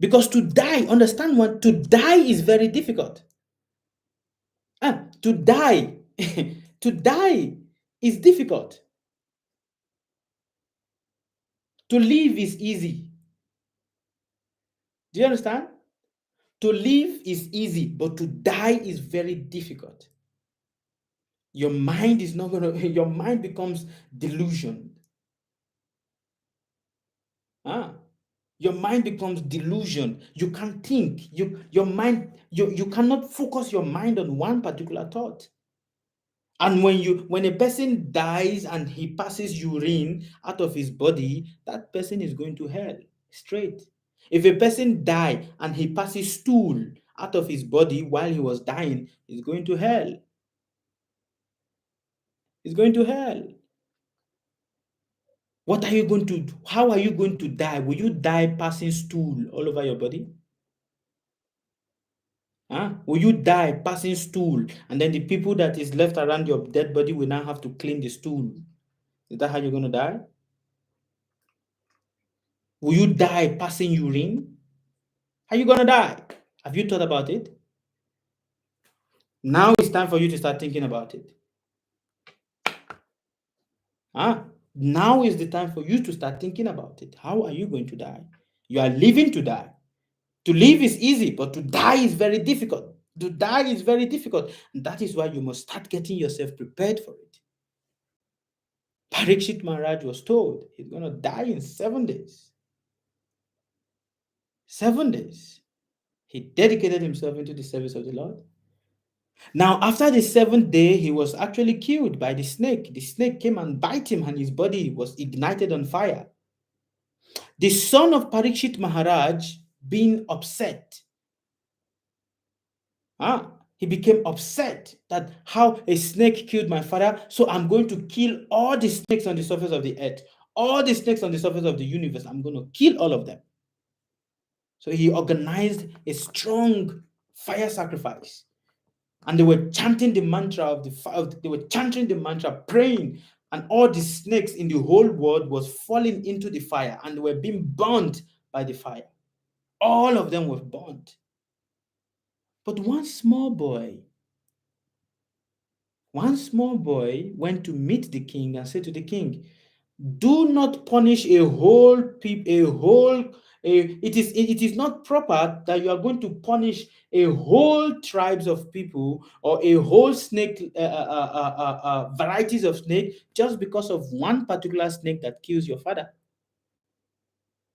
Because to die, understand one, to die is very difficult. To die, to die is difficult. To live is easy. Do you understand? To live is easy, but to die is very difficult. Your mind is not gonna, your mind becomes delusion. Your mind becomes delusion. You can't think. You cannot focus your mind on one particular thought. And when a person dies and he passes urine out of his body, that person is going to hell straight. If a person die and he passes stool out of his body while he was dying, he's going to hell. He's going to hell. What are you going to do? How are you going to die? Will you die passing stool all over your body? Huh? Will you die passing stool and then the people that is left around your dead body will now have to clean the stool? Is that how you're going to die? Will you die passing urine? How are you going to die? Have you thought about it? Now it's time for you to start thinking about it. Huh? Now is the time for you to start thinking about it. How are you going to die? You are living to die. To live is easy, but to die is very difficult. To die is very difficult. And that is why you must start getting yourself prepared for it. Parikshit Maharaj was told he's going to die in 7 days. 7 days. He dedicated himself into the service of the Lord. Now, after the 7th day, he was actually killed by the snake. The snake came and bit him, and his body was ignited on fire. The son of Parikshit Maharaj being upset, he became upset that how a snake killed my father, so I'm going to kill all the snakes on the surface of the earth, all the snakes on the surface of the universe. I'm going to kill all of them. So he organized a strong fire sacrifice. And they were chanting the mantra of the fire, they were chanting the mantra, praying, and all the snakes in the whole world was falling into the fire and they were being burnt by the fire. All of them were burnt. But one small boy went to meet the king and said to the king, do not punish a whole people, it is not proper that you are going to punish a whole tribes of people or a whole snake varieties of snake just because of one particular snake that kills your father.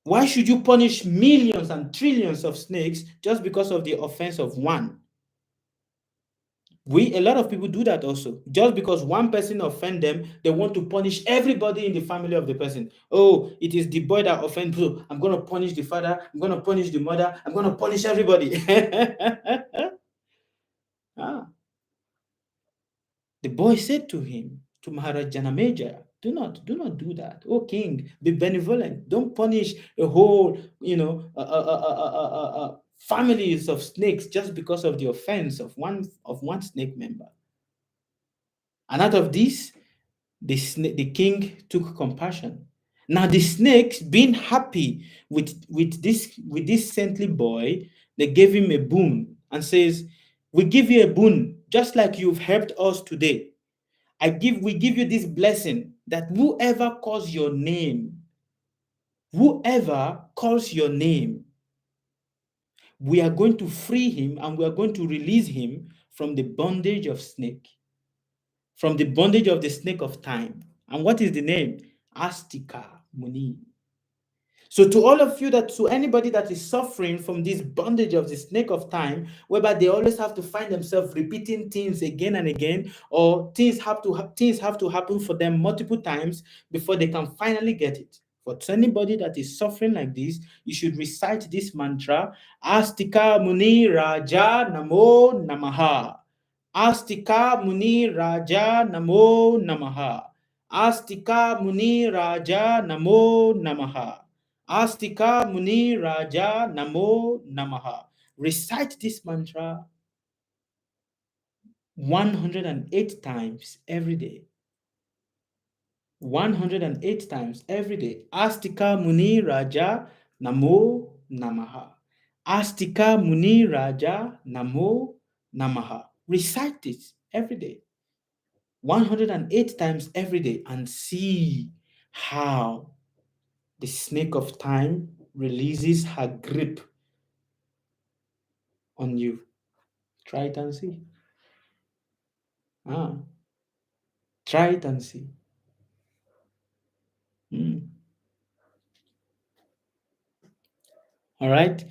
Why should you punish millions and trillions of snakes just because of the offense of one? A lot of people do that also. Just because one person offend them, they want to punish everybody in the family of the person. Oh, it is the boy that offends, so I'm going to punish the father, I'm going to punish the mother, I'm going to punish everybody. The boy said to him, to Maharaj Janamejaya, do not do that. Oh king, be benevolent. Don't punish a whole, families of snakes just because of the offense of one snake member. And out of this, the king took compassion. Now the snakes, being happy with this saintly boy, they gave him a boon and says, we give you a boon just like you've helped us today. We give you this blessing that whoever calls your name, we are going to free him and we are going to release him from the bondage of snake, from the bondage of the snake of time. And what is the name? Astika Muni. So to anybody that is suffering from this bondage of the snake of time, whereby they always have to find themselves repeating things again and again, or things have to happen for them multiple times before they can finally get it. For anybody that is suffering like this, you should recite this mantra: Astika Muni Raja Namo Namaha. Astika Muni Raja Namo Namaha. Astika Muni Raja Namo Namaha. Astika Muni Raja Namo Namaha. Recite this mantra 108 times every day. 108 times every day. Astika Muni Raja Namo Namaha. Astika Muni Raja Namo Namaha. Recite it every day. 108 times every day and see how the snake of time releases her grip on you. Try it and see. Try it and see. All right.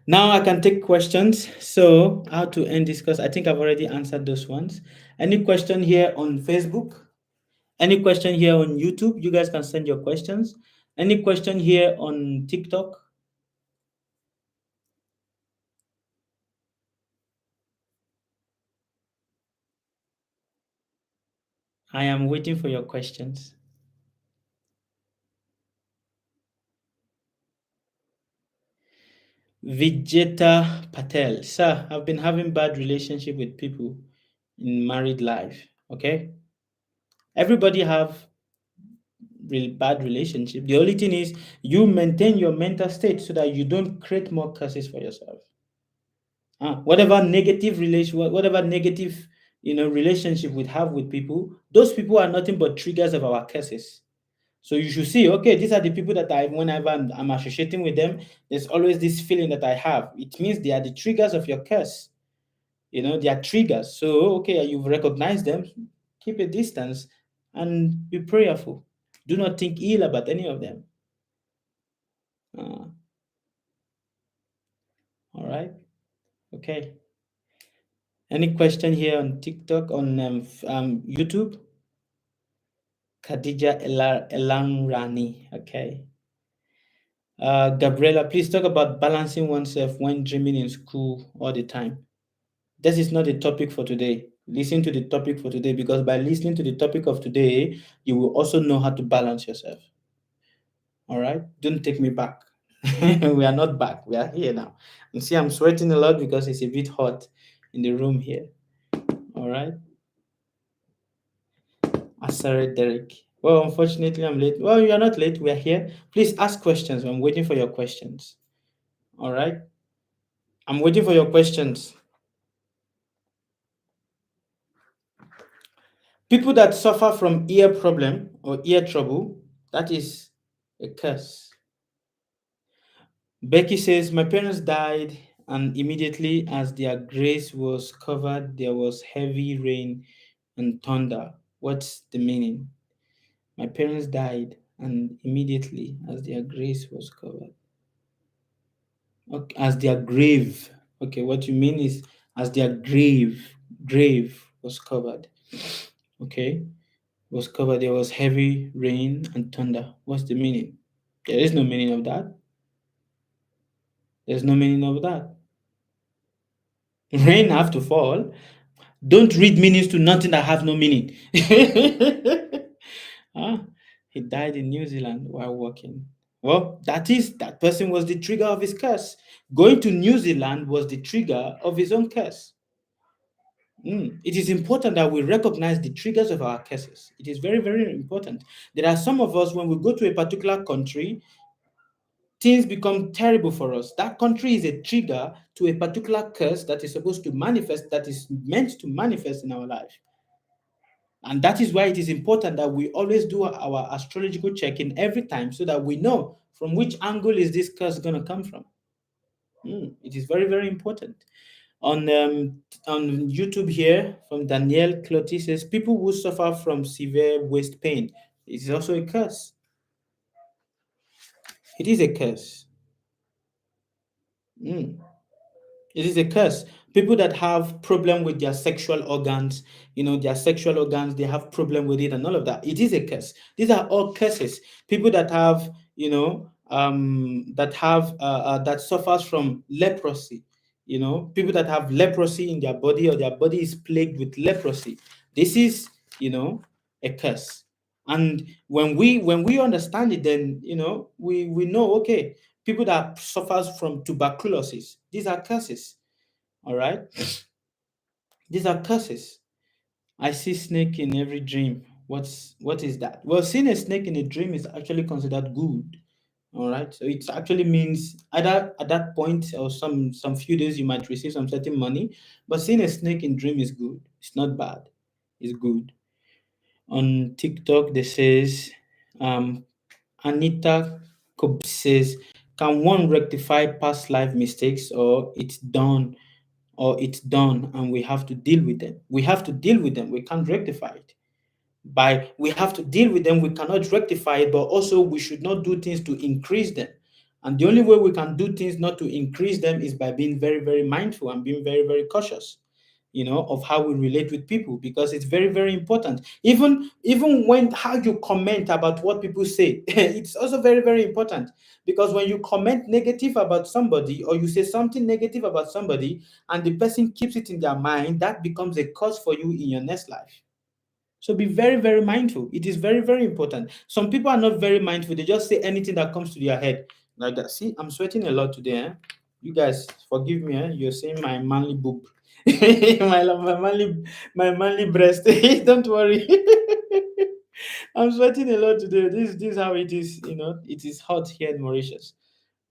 Now I can take questions. So how to end this? Because I think I've already answered those ones. Any question here on Facebook? Any question here on YouTube? You guys can send your questions. Any question here on TikTok? I am waiting for your questions. Vijeta Patel. Sir, I've been having bad relationship with people in married life. Okay? Everybody have bad relationship. The only thing is you maintain your mental state so that you don't create more curses for yourself. Whatever negative relation, whatever negative relationship we have with people, those people are nothing but triggers of our curses. So you should see, okay, these are the people that whenever I'm associating with them, there's always this feeling that I have. It means they are the triggers of your curse. They are triggers. So, okay, you've recognized them, keep a distance and be prayerful. Do not think ill about any of them. Uh, all right. Okay. Any question here on TikTok, on YouTube? Khadija Elanrani. Okay. Gabriela, please talk about balancing oneself when dreaming in school all the time. This is not the topic for today. Listen to the topic for today, because by listening to the topic of today, you will also know how to balance yourself. All right? Don't take me back. We are not back. We are here now. And see, I'm sweating a lot because it's a bit hot in the room here. All right? Asare Derek. Well, unfortunately, I'm late. Well, you are not late. We are here. Please ask questions. I'm waiting for your questions. All right? I'm waiting for your questions. People that suffer from ear problem or ear trouble, that is a curse. Becky says, my parents died, and immediately as their grace was covered, there was heavy rain and thunder. What's the meaning? My parents died, and immediately as their grace was covered. Okay, as their grave. Okay, what you mean is as their grave was covered. Okay, was covered. There was heavy rain and thunder. What's the meaning? There is no meaning of that. There's no meaning of that. Rain have to fall. Don't read meanings to nothing that have no meaning. Ah, he died in New Zealand while walking. Well, that person was the trigger of his curse. Going to New Zealand was the trigger of his own curse. It is important that we recognize the triggers of our curses. It is very, very important. There are some of us, when we go to a particular country, things become terrible for us. That country is a trigger to a particular curse that is supposed to manifest, that is meant to manifest in our life. And that is why it is important that we always do our astrological check-in every time so that we know from which angle is this curse going to come from. It is very, very important. On YouTube here, from Danielle Cloty says, people who suffer from severe waist pain, it is also a curse. It is a curse. Mm. It is a curse. People that have problem with their sexual organs, their sexual organs, they have problem with it and all of that. It is a curse. These are all curses. People that have, that suffers from leprosy, people that have leprosy in their body, or their body is plagued with leprosy. This is, a curse. And when we understand it, then we know, okay, people that suffers from tuberculosis, these are curses. All right, these are curses. I see snake in every dream. What is that? Well, seeing a snake in a dream is actually considered good. All right, so it actually means either at that point or some few days you might receive some certain money, but seeing a snake in dream is good. It's not bad. It's good. On TikTok, they says, um, Anita Cobb says, can one rectify past life mistakes, or it's done and we have to deal with them? We have to deal with them. We can't rectify it. We have to deal with them. We cannot rectify it, but also we should not do things to increase them. And the only way we can do things not to increase them is by being very, very mindful and being very, very cautious, of how we relate with people, because it's very, very important. Even when how you comment about what people say, it's also very, very important, because when you comment negative about somebody, or you say something negative about somebody, and the person keeps it in their mind, that becomes a cause for you in your next life. So be very, very mindful. It is very, very important. Some people are not very mindful. They just say anything that comes to their head. Like that. See, I'm sweating a lot today. You guys, forgive me. You're seeing my manly boob, my manly breast. Don't worry. I'm sweating a lot today. This is how it is. It is hot here in Mauritius.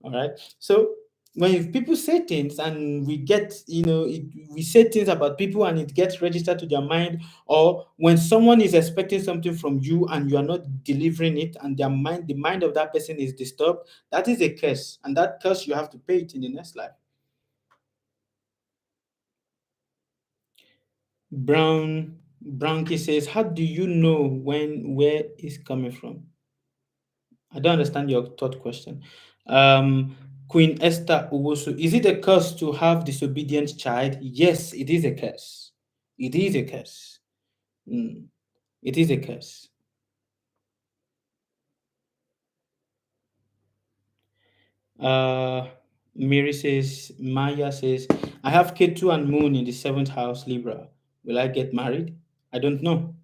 All right. So when people say things and we get, we say things about people and it gets registered to their mind, or when someone is expecting something from you and you are not delivering it, and the mind of that person is disturbed, that is a curse, and that curse you have to pay it in the next life. Brownkey says, "How do you know where is coming from?" I don't understand your third question. Queen Esther Uwosu, is it a curse to have disobedient child? Yes, it is a curse. It is a curse. Mm, it is a curse. Uh, Maya says, I have Ketu and Moon in the seventh house, Libra. Will I get married? I don't know.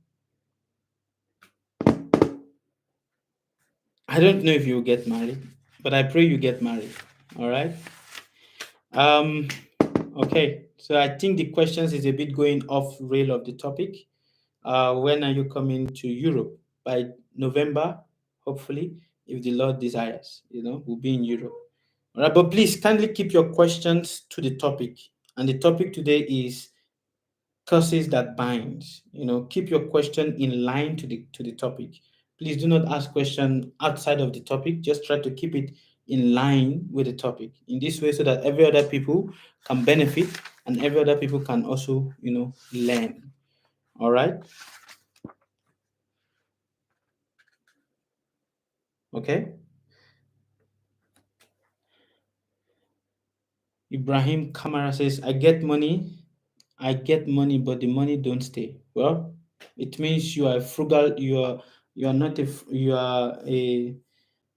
I don't know if you'll get married, but I pray you get married. All right. Um, okay. So I think the questions is a bit going off rail of the topic. When are you coming to Europe? By November, hopefully, if the Lord desires. We'll be in Europe. All right, but please kindly keep your questions to the topic. And the topic today is curses that bind. Keep your question in line to the topic. Please do not ask question outside of the topic. Just try to keep it in line with the topic. In this way, so that every other people can benefit and every other people can also, learn. All right. Okay. Ibrahim Kamara says, I get money, but the money don't stay. Well, it means you are frugal, you are not you are a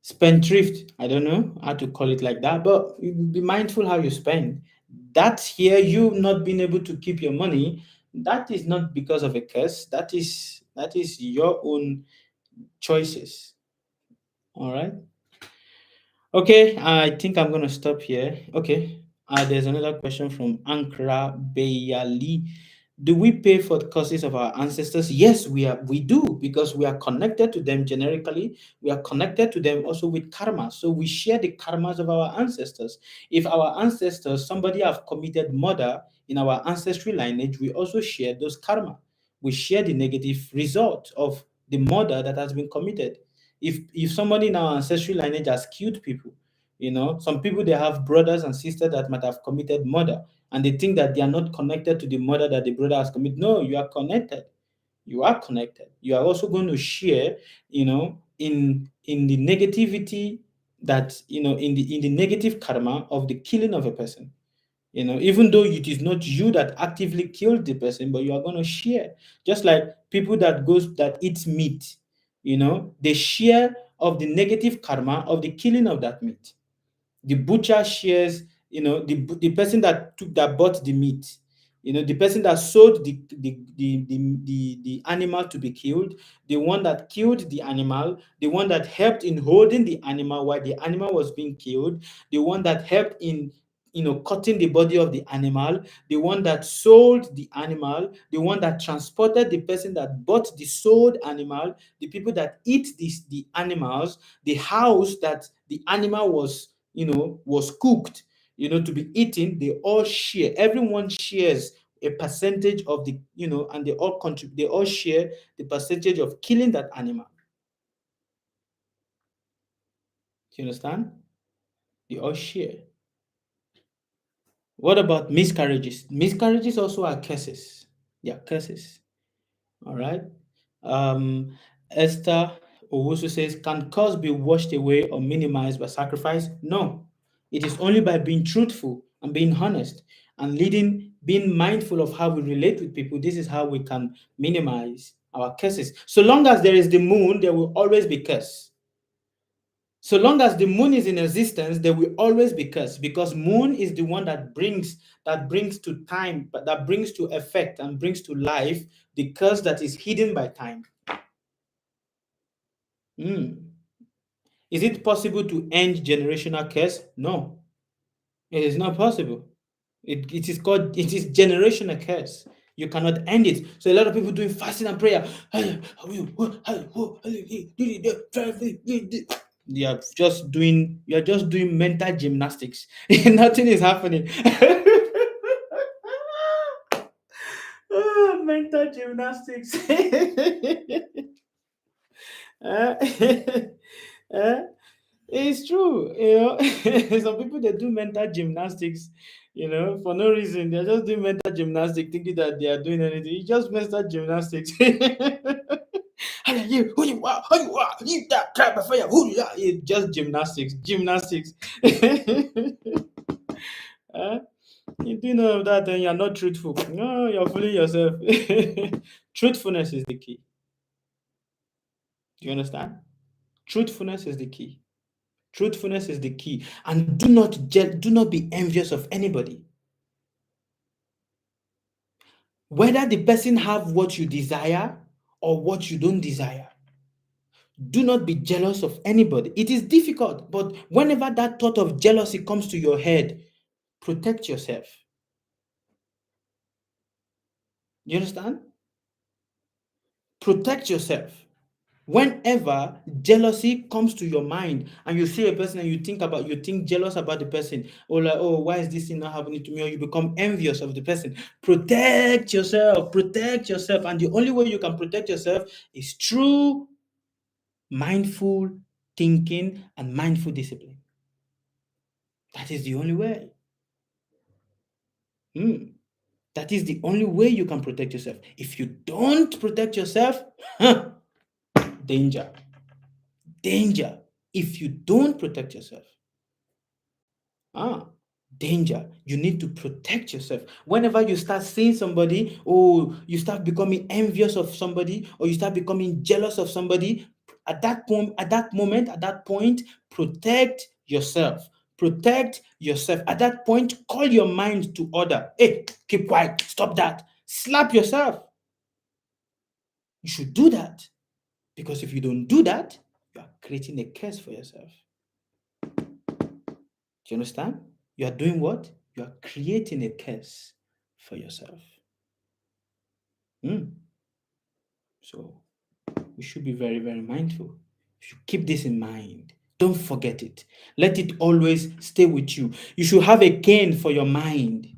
spendthrift. I don't know how to call it like that, but you be mindful how you spend. That's here, you not being able to keep your money, that is not because of a curse. That is your own choices. All right. Okay, I think I'm going to stop here. Okay, there's another question from Ankara Bayali. Do we pay for the causes of our ancestors? Yes, we do, because we are connected to them generically. We are connected to them also with karma. So we share the karmas of our ancestors. If our ancestors, somebody have committed murder in our ancestry lineage, we also share those karma. We share the negative result of the murder that has been committed. If somebody in our ancestral lineage has killed people, some people, they have brothers and sisters that might have committed murder, and they think that they are not connected to the murder that the brother has committed. No, you are connected. You are connected. You are also going to share, in the negativity, that in the negative karma of the killing of a person. Even though it is not you that actively killed the person, but you are going to share. Just like people that eat meat, they share of the negative karma of the killing of that meat. The butcher shares, the person that bought the meat, the person that sold the animal to be killed, the one that killed the animal, the one that helped in holding the animal while the animal was being killed, the one that helped in cutting the body of the animal, the one that sold the animal, the one that transported the person that bought the sold animal, the people that eat the animals, the house that the animal was cooked, to be eaten. They all share. Everyone shares a percentage of and they all contribute. They all share the percentage of killing that animal. Do you understand? They all share. What about miscarriages? Miscarriages also are curses. They are curses. All right. Um, Esther Owusu says, can cause be washed away or minimized by sacrifice? No. It is only by being truthful and being honest and being mindful of how we relate with people. This is how we can minimize our curses. So long as there is the moon, there will always be curse. So long as the moon is in existence, there will always be curse, because moon is the one that brings to time, but that brings to effect and brings to life the curse that is hidden by time. Is it possible to end generational curse? No, it is not possible. It is generational curse. You cannot end it. So a lot of people doing fasting and prayer. You are just doing mental gymnastics. Nothing is happening. Mental gymnastics. Uh, it's true, some people, they do mental gymnastics, for no reason. They're just doing mental gymnastics, thinking that they are doing anything. It's just mental gymnastics. How are you? Who you are? How you are? You that crap before you. Who you are? It's just gymnastics. You do know that, and you're not truthful. No, you're fooling yourself. Truthfulness is the key. Do you understand? Truthfulness is the key. Truthfulness is the key. And do not be envious of anybody. Whether the person have what you desire or what you don't desire. Do not be jealous of anybody. It is difficult, but whenever that thought of jealousy comes to your head, protect yourself. You understand? Protect yourself. Whenever jealousy comes to your mind and you see a person and you think jealous about the person, or like, oh, why is this thing not happening to me? Or you become envious of the person, protect yourself. And the only way you can protect yourself is through mindful thinking and mindful discipline. That is the only way. That is the only way you can protect yourself. If you don't protect yourself, danger. If you don't protect yourself, danger. You need to protect yourself. Whenever you start seeing somebody, or you start becoming envious of somebody, or you start becoming jealous of somebody, at that point, protect yourself. At that point, call your mind to order. Hey, keep quiet. Stop that. Slap yourself. You should do that. Because if you don't do that, you are creating a curse for yourself. Do you understand? You are doing what? You are creating a curse for yourself. So we should be very, very mindful. You should keep this in mind. Don't forget it. Let it always stay with you. You should have a cane for your mind.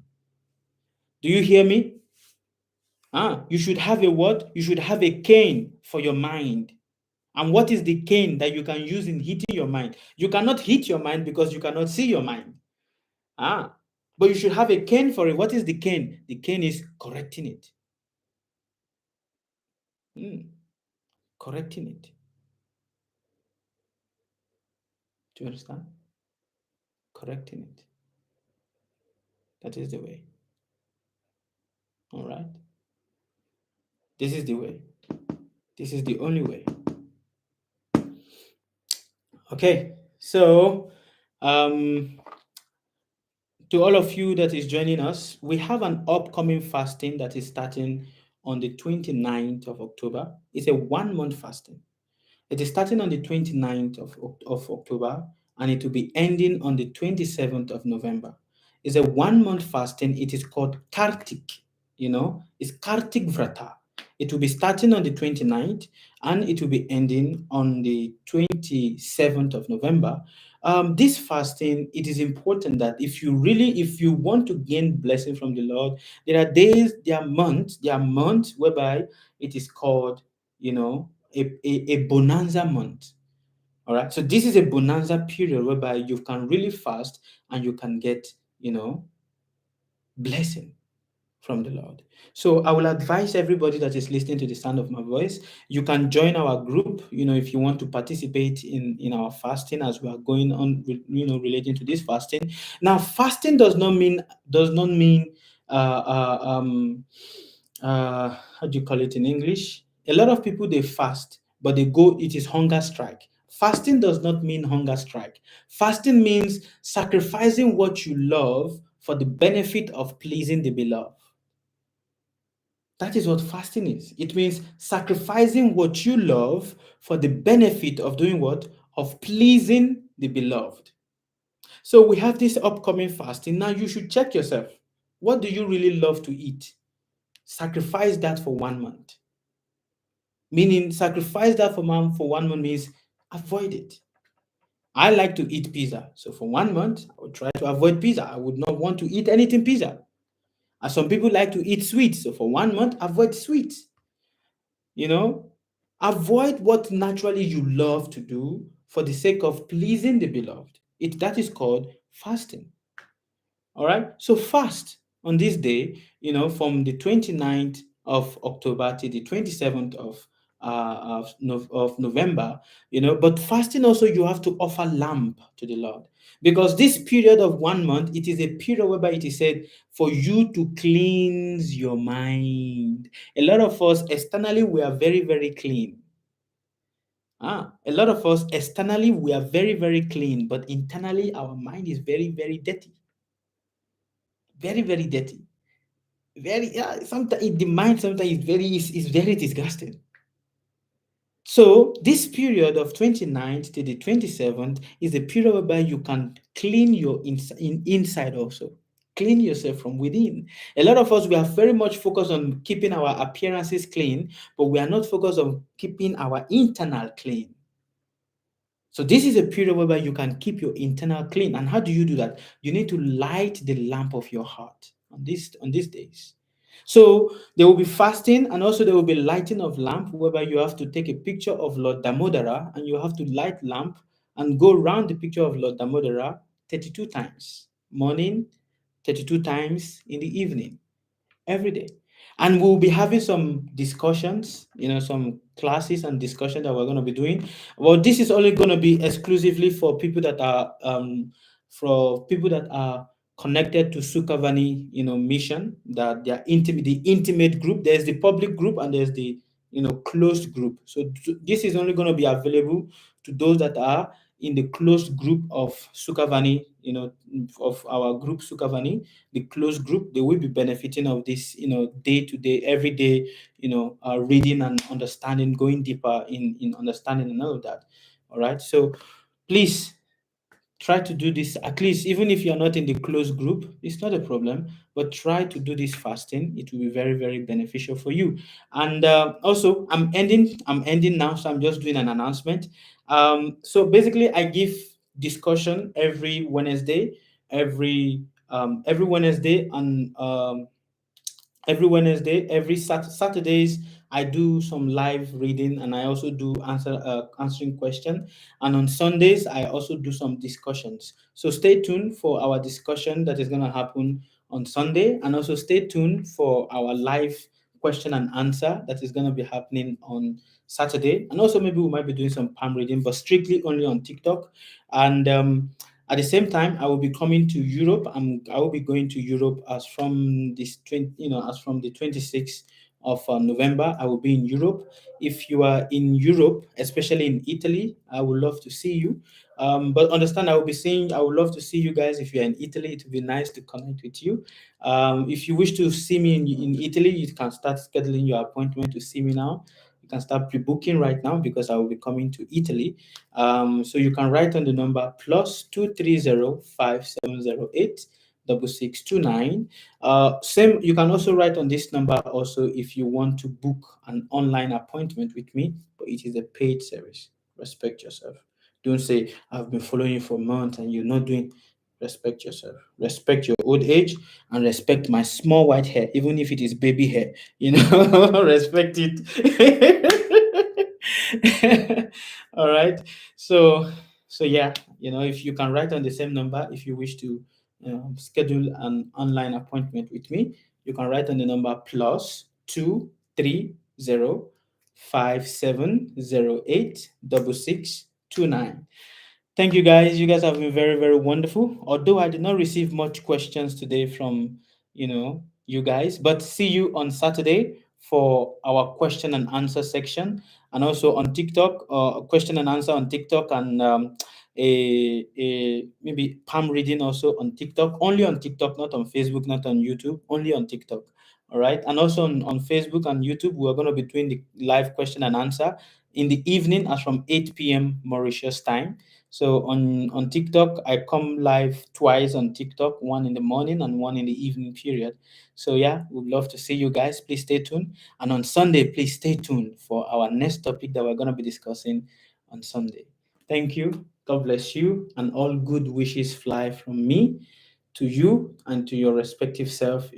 Do you hear me? You should have a what? You should have a cane for your mind. And what is the cane that you can use in hitting your mind? You cannot hit your mind because you cannot see your mind. But you should have a cane for it. What is the cane? The cane is correcting it. Correcting it. Do you understand? Correcting it. That is the way. All right? This is the way. This is the only way. Okay, so to all of you that is joining us, we have an upcoming fasting that is starting on the 29th of October. It's a 1-month fasting. It is starting on the 29th of October, and it will be ending on the 27th of November. It's a 1-month fasting. It is called Kartik. It's Kartik Vrata. It will be starting on the 29th, and it will be ending on the 27th of November. This fasting, it is important that if you want to gain blessing from the Lord, there are months whereby it is called, a bonanza month. All right. So this is a bonanza period whereby you can really fast and you can get, blessing from the Lord. So I will advise everybody that is listening to the sound of my voice, you can join our group, if you want to participate in our fasting as we are going on, relating to this fasting. Now, fasting does not mean uh, uh, um, how do you call it in English? A lot of people they fast, but it is hunger strike. Fasting does not mean hunger strike. Fasting means sacrificing what you love for the benefit of pleasing the beloved. That is what fasting is. It means sacrificing what you love for the benefit of doing what? Of pleasing the beloved. So we have this upcoming fasting. Now you should check yourself. What do you really love to eat? Sacrifice that for 1 month. Meaning, sacrifice that for 1 month means avoid it. I like to eat pizza. So for 1 month, I would try to avoid pizza. I would not want to eat anything pizza. And some people like to eat sweets. So for 1 month, avoid sweets. You know, avoid what naturally you love to do for the sake of pleasing the beloved. That is called fasting. All right. So fast on this day, from the 29th of October to the 27th of November, but fasting also you have to offer lamb to the Lord. Because this period of 1 month, it is a period whereby it is said for you to cleanse your mind. A lot of us externally we are very, very clean. A lot of us externally we are very, very clean, but internally our mind is very, very dirty. Very, very dirty. Very, yeah, sometimes the mind sometimes is very disgusting. So this period of 29th to the 27th is a period whereby you can clean your inside also. Clean yourself from within. A lot of us we are very much focused on keeping our appearances clean, but we are not focused on keeping our internal clean. So this is a period whereby you can keep your internal clean. And how do you do that? You need to light the lamp of your heart on these days. So there will be fasting and also there will be lighting of lamp, whereby you have to take a picture of Lord Damodara and you have to light lamp and go around the picture of Lord Damodara 32 times. Morning, 32 times in the evening, every day. And we'll be having some discussions, some classes and discussion that we're going to be doing. Well, this is only going to be exclusively for people that are connected to Sukhavani, mission, that they are intimate, the intimate group. There's the public group and there's the closed group. So this is only going to be available to those that are in the closed group of Sukhavani, of our group Sukhavani, the closed group. They will be benefiting of this, day to day, every day, reading and understanding, going deeper in understanding and all of that. All right. So please try to do this at least, even if you're not in the closed group, it's not a problem, but try to do this fasting. It will be very, very beneficial for you. And also I'm ending now, so I'm just doing an announcement. So basically I give discussion every Wednesday, and every Wednesday, every Saturdays, I do some live reading and I also do answering question. And on Sundays, I also do some discussions. So stay tuned for our discussion that is going to happen on Sunday, and also stay tuned for our live question and answer that is going to be happening on Saturday. And also maybe we might be doing some palm reading, but strictly only on TikTok. And at the same time, I will be coming to Europe. I will be going to Europe as from as from the 26th of November. I will be in Europe. If you are in Europe, especially in Italy, I would love to see you. But understand, I would love to see you guys. If you're in Italy, it would be nice to connect with you. If you wish to see me in Italy, you can start scheduling your appointment to see me now. You can start pre-booking right now because I will be coming to Italy. So you can write on the number +2305708 6629. Same, you can also write on this number also if you want to book an online appointment with me, but it is a paid service. Respect yourself. Don't say I've been following you for months and you're not doing. Respect yourself. Respect your old age and respect my small white hair, even if it is baby hair. Respect it. All right. So, yeah, if you can write on the same number if you wish to schedule an online appointment with me, You can write on the number +23057086629. Thank you guys. You guys have been very, very wonderful. Although I did not receive much questions today from, you guys, but see you on Saturday for our question and answer section, and also on TikTok, question and answer on TikTok, and a maybe palm reading also on TikTok, only on TikTok, not on Facebook, not on YouTube, only on TikTok. All right. And also on Facebook and YouTube, we're going to be doing the live question and answer in the evening as from 8 p.m. Mauritius time. So on TikTok, I come live twice on TikTok, one in the morning and one in the evening period. So yeah, we'd love to see you guys. Please stay tuned. And on Sunday, please stay tuned for our next topic that we're going to be discussing on Sunday. Thank you. God bless you, and all good wishes fly from me to you and to your respective self,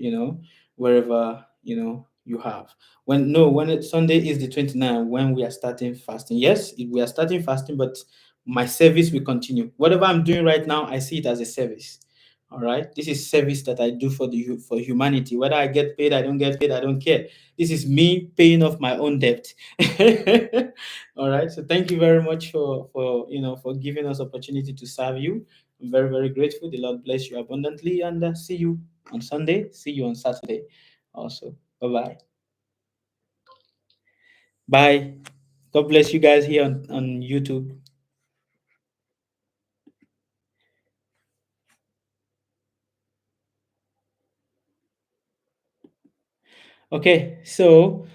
wherever you have. When it's Sunday is the 29th, when we are starting fasting. Yes, we are starting fasting, but my service will continue. Whatever I'm doing right now, I see it as a service. All right. This is service that I do for humanity. Whether I get paid, I don't get paid, I don't care. This is me paying off my own debt. All right. So thank you very much for giving us opportunity to serve you. I'm very, very grateful. The Lord bless you abundantly, and see you on Sunday. See you on Saturday also. Bye bye. Bye. God bless you guys here on YouTube. Okay, so